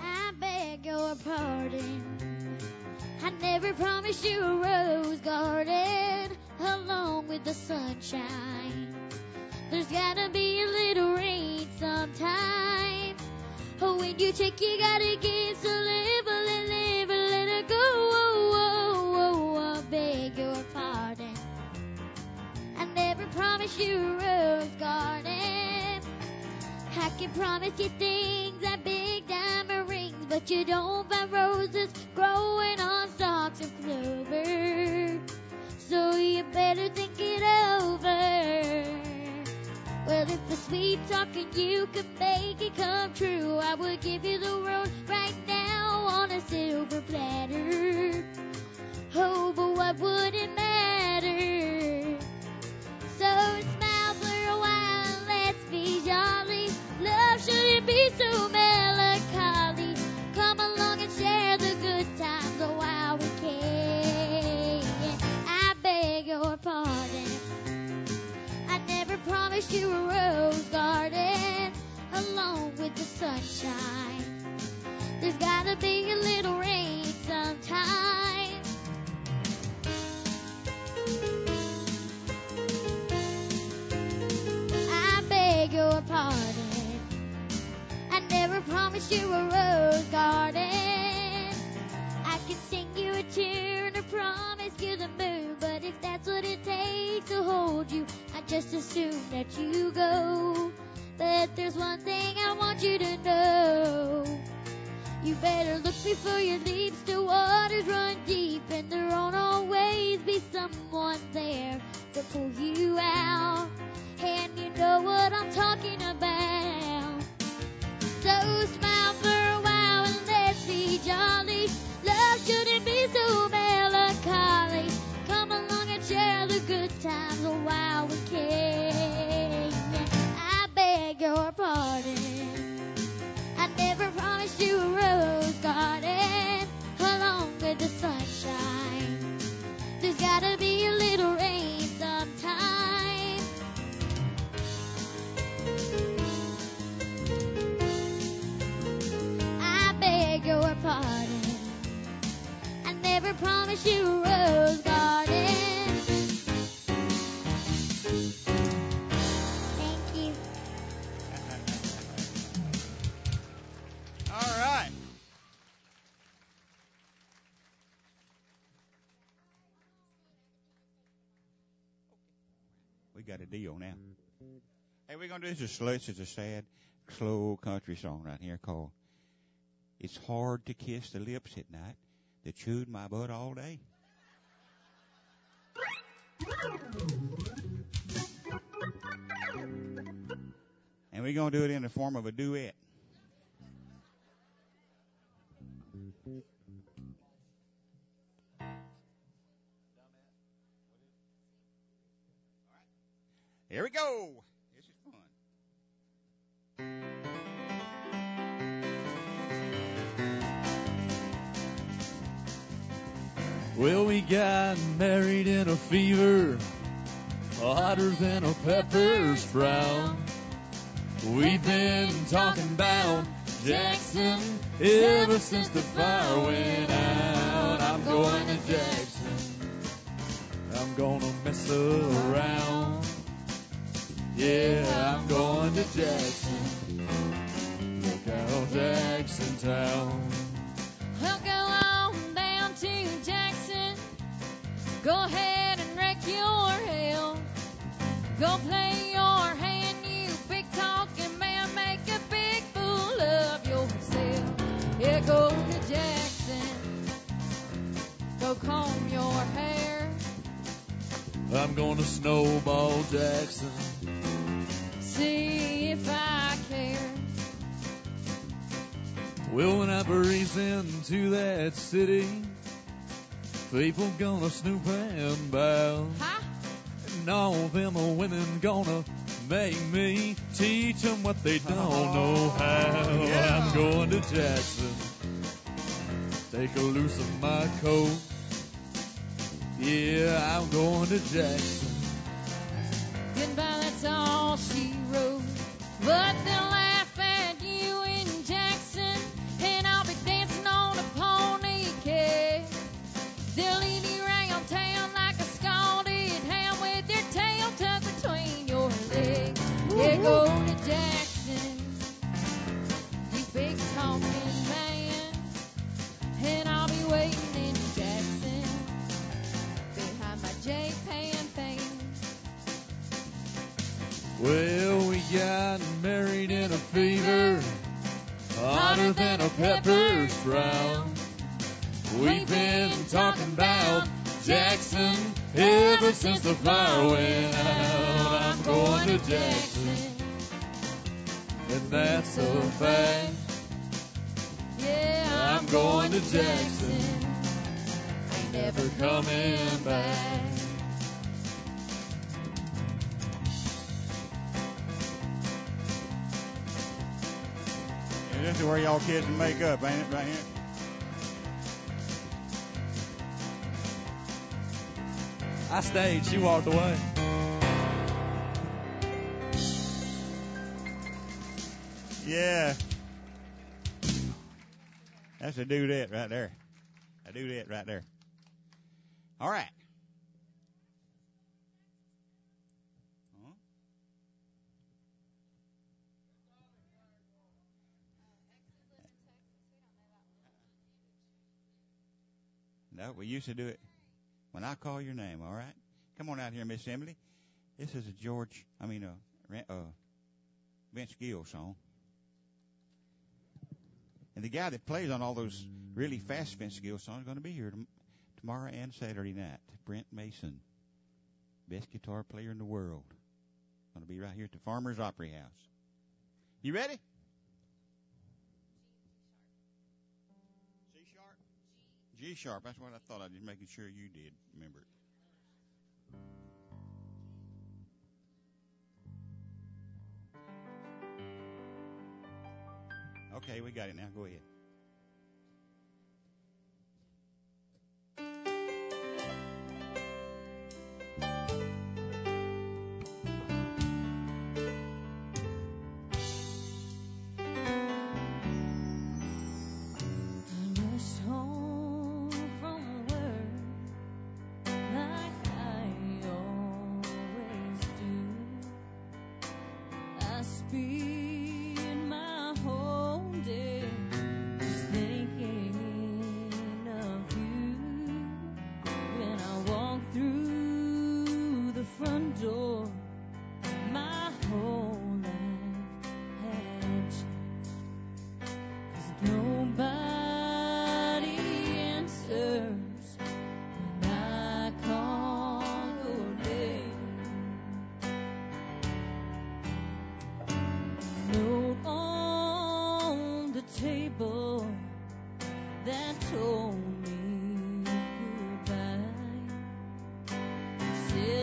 I beg your pardon. I never promised you a rose garden along with the sunshine. There's gotta be a little rain sometime. Oh, when you take, you gotta give. So live and let it go. Oh, oh, oh, I beg your pardon. I never promised you a rose garden. I can promise you things like big diamond rings, but you don't find roses growing on stalks of clover. So you better think it over. Well, if the sweet talking you could make it come true, I would give you the rose right now on a silver platter. Oh, but what would it matter? So smile for a while and let's be jolly. Love shouldn't be so melancholy. Come along and share the good times while we can. I beg your pardon. I never promised you a rose garden along with the sunshine. There's gotta be a little rain sometime. I beg your pardon. I never promised you a rose garden. I can sing you a tune or promise you the moon, but if that's what it takes to hold you, I just assume that you go. But there's one thing I want you to know. You better look before you leap. Still waters run deep, and there won't always be someone there to pull you out. And you know what I'm talking about. So smile for a while and let's be jolly. Love shouldn't be so melancholy. Come along and share the good times while we can. I beg your pardon. I never promised you a rose garden along with the sunshine. There's gotta be a little rain sometime. I beg your pardon. I never promised you a rose garden. Thank you. All right. We got a deal now. Hey, we're going to do this is a sad, slow country song right here called It's Hard to Kiss the Lips at Night That Chewed My Butt All Day. And we're going to do it in the form of a duet. Here we go. This is fun. Well, we got married in a fever, hotter than a pepper's frown. We've been talking about Jackson ever since the fire went out. I'm going to Jackson. I'm gonna mess around. Yeah, I'm going to Jackson. Look out, Jackson Town. Well, go on down to Jackson. Go ahead and wreck your hell. Go play your hand, you big talking man. Make a big fool of yourself. Yeah, go to Jackson. Go comb your hair. I'm gonna snowball Jackson. See if I care. Well, when I breeze into that city, people gonna snoop and bow. Huh? And all them women gonna make me teach them what they don't know how. Yeah. I'm going to Jackson. Take a loose of my coat. Yeah, I'm going to Jackson. Goodbye, that's all she wrote. But they'll laugh at you in Jackson, and I'll be dancing on a pony cake. They'll lead you around town like a scalded ham with their tail tucked between your legs. Yeah, go to Jackson, you big talking man, and I'll be waiting in Jackson behind my J-Pan thing. Well, we got married in a fever, hotter than a pepper's frown. We've been talking about Jackson ever since the fire went out. I'm going to Jackson, and that's a fact. Yeah, I'm going to Jackson, Ain't never coming back. And this is where y'all kids can make up, ain't it, right here? I stayed, she walked away. Yeah. That's a dudette right there. A dudette right there. All right. Huh? No, we used to do it when I call your name, all right? Come on out here, Miss Emily. This is a Vince Gill song. And the guy that plays on all those really fast Vince Gill songs is going to be here tomorrow and Saturday night. Brent Mason, best guitar player in the world. Going to be right here at the Farmer's Opry House. You ready? C sharp? G sharp. That's what I thought. I was just making sure you did remember it. Okay, we got it now. Go ahead.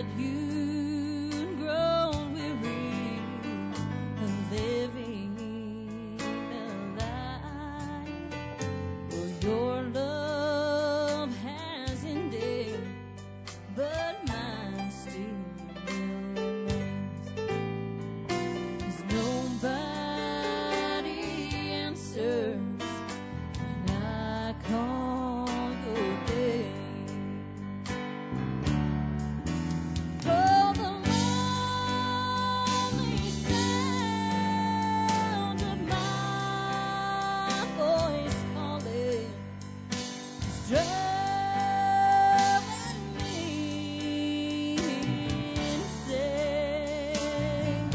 that you'd grown weary of living a lie. Well, your love has ended, but mine still remains. 'Cause nobody answers when I call your name. Oh, the lonely sound of my voice calling is driving me insane.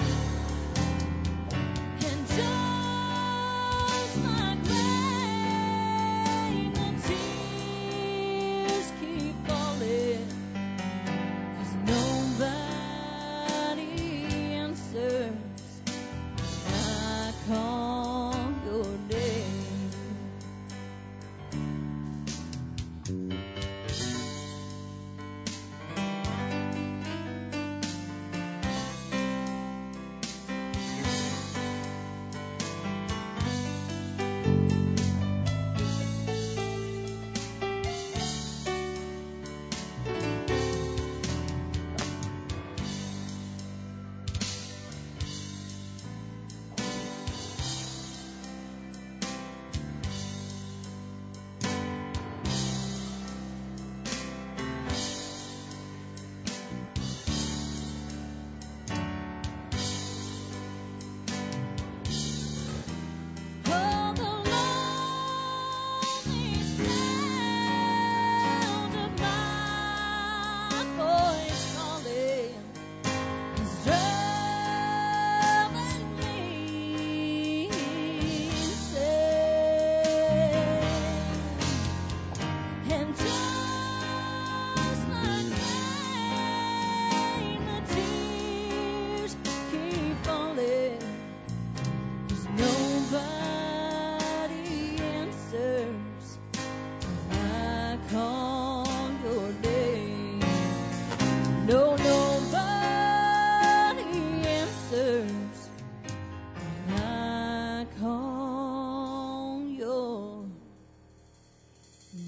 And just like rain, the tears keep falling. 'Cause nobody answers when I call your name. Oh, the lonely sound of my voice calling is driving me insane. And just like rain, the tears keep falling. 'Cause nobody answers when I call your name. No, nobody answers when I call your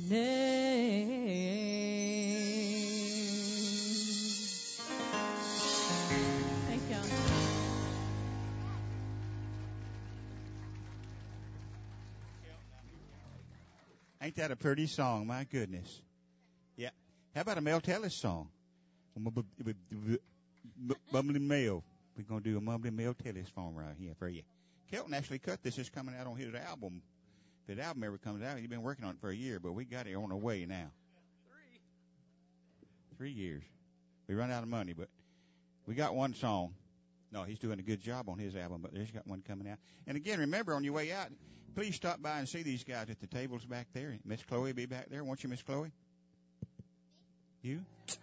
name. Thank you. Ain't that a pretty song? My goodness. Yeah. How about a Mel Tellis song? Mumbly Mel. We're going to do a Mumbly Mel Tellis song right here for you. Kelton actually cut this. It's coming out on his album. If that album ever comes out, he's been working on it for a year, but we got it on the way now. 3 years. We run out of money, but we got one song. No, he's doing a good job on his album, but there's got one coming out. And again, remember, on your way out, please stop by and see these guys at the tables back there. Miss Chloe will be back there. Won't you, Miss Chloe? You? Look at there.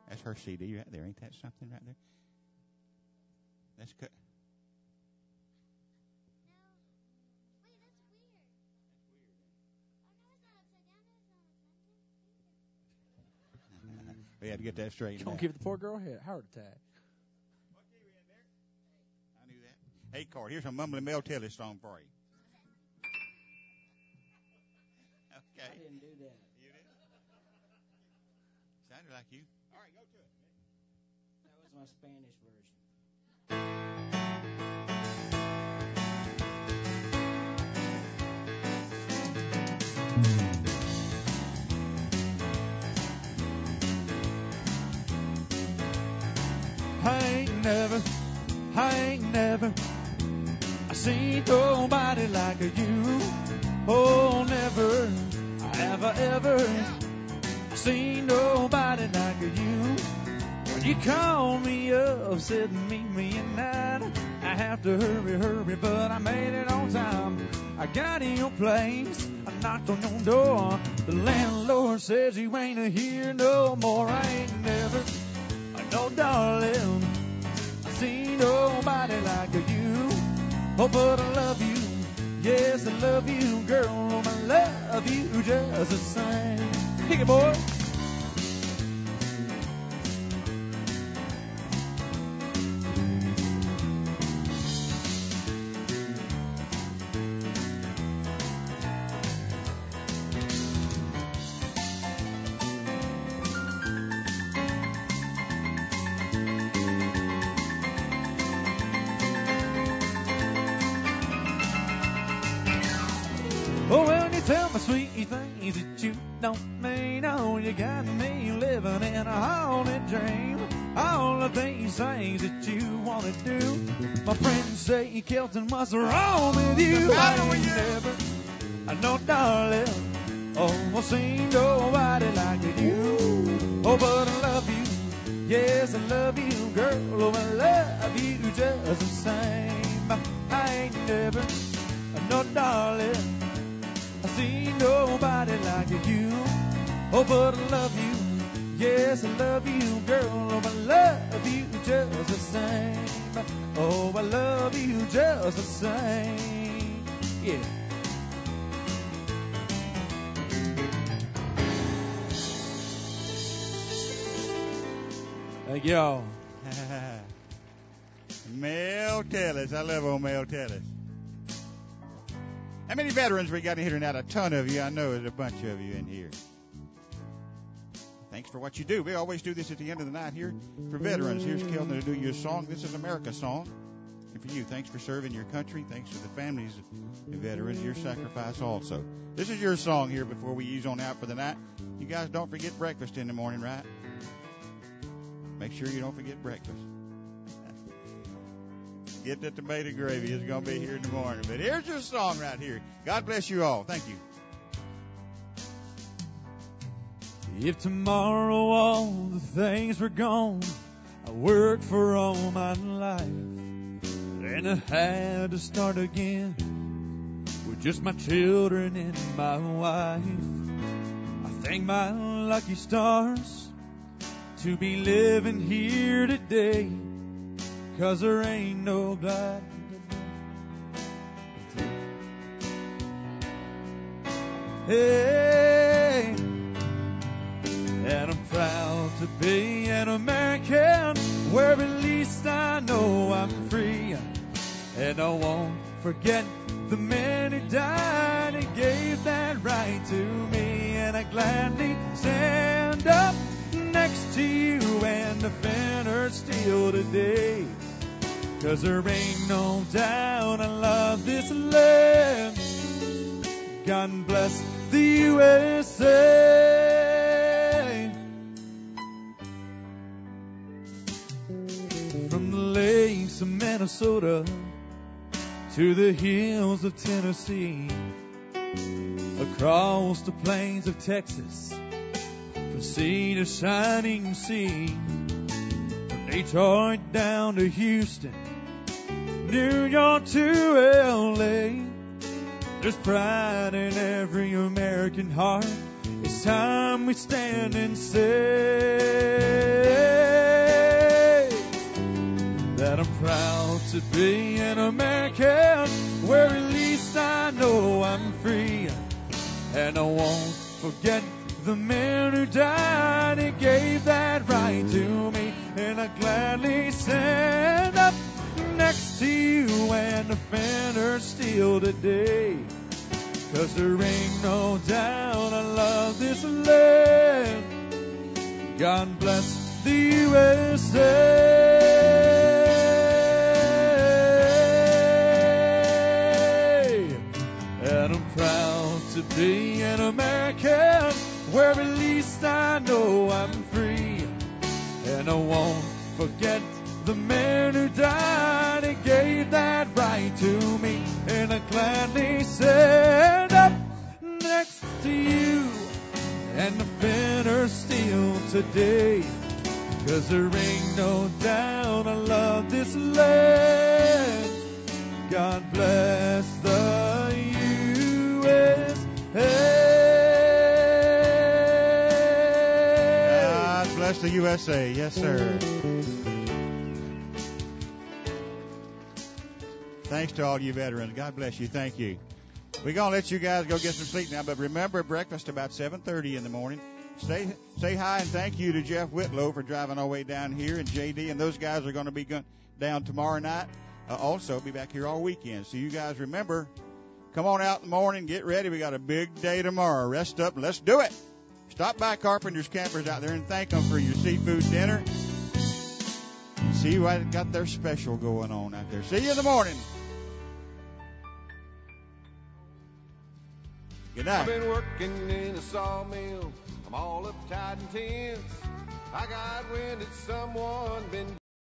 That's her CD right there. Ain't that something right there? That's good. We had to get that straightened Don't out. give the poor girl a heart attack. I knew that. Hey, Card, here's a Mumbly Mel Tellis song for you. Okay. I didn't do that. You did? Sounded like you. All right, go to it. That was my Spanish version. I ain't never seen nobody like you. Oh, never, have I ever seen nobody like you. When you called me up, said meet me at 9, I have to hurry, but I made it on time. I got in your place, I knocked on your door. The landlord says you ain't here no more. I ain't never, no darling, seen nobody like you. Oh, but I love you, yes I love you, girl, oh my love you just the same. Kick it, boy. Oh, when you tell me sweet things that you don't mean, oh, you got me living in a haunted dream. All of these things that you want to do, my friends say, Kelton, what's wrong with you? I ain't never, I know, darling, oh, I've seen nobody like you. Oh, but I love you, yes, I love you, girl, oh, I love you just the same. I ain't never, I know, darling, I see nobody like you. Oh, but I love you. Yes, I love you, girl. Oh, I love you just the same. Oh, I love you just the same. Yeah. Thank y'all. Mel Tellis. I love old Mel Tellis. How many veterans we got in here tonight? A ton of you. I know there's a bunch of you in here. Thanks for what you do. We always do this at the end of the night here for veterans. Here's Kelton to do you a song. This is America's song. And for you, thanks for serving your country. Thanks to the families of veterans, your sacrifice also. This is your song here before we ease on out for the night. You guys don't forget breakfast in the morning, right? Make sure you don't forget breakfast. Get the tomato gravy. It's going to be here in the morning. But here's your song right here. God bless you all. Thank you. If tomorrow all the things were gone, I worked for all my life, and I had to start again with just my children and my wife. I thank my lucky stars to be living here today, 'cause there ain't no glad. Hey, and I'm proud to be an American, where at least I know I'm free. And I won't forget the men who died and gave that right to me. And I gladly stand up next to you and defend her still today, 'cause there ain't no doubt I love this land. God bless the USA. From the lakes of Minnesota to the hills of Tennessee, across the plains of Texas, from sea to shining sea, from Detroit down to Houston, New York to LA. There's pride in every American heart. It's time we stand and say that I'm proud to be an American, where at least I know I'm free. And I won't forget the men who died and gave that right to me. And I gladly stand up next to you and defend her still today, 'cause there ain't no doubt I love this land. God bless the USA. And I'm proud to be an American, where at least I know I'm free. And I won't forget the men who died and gave that right to me. And I gladly stand up next to you and defend her still today, 'cause there ain't no doubt I love this land. God bless the USA. God bless the USA. Yes, sir. Thanks to all you veterans. God bless you. Thank you. We're going to let you guys go get some sleep now, but remember, breakfast about 7:30 in the morning. Say hi and thank you to Jeff Whitlow for driving all the way down here, and JD, and those guys are going to be down tomorrow night. Also, be back here all weekend. So you guys remember, come on out in the morning, get ready. We got a big day tomorrow. Rest up, and let's do it. Stop by Carpenter's Campers out there and thank them for your seafood dinner. See what got their special going on out there. See you in the morning. Good night. I've been working in a sawmill. I'm all uptight and tense. I got wind that someone been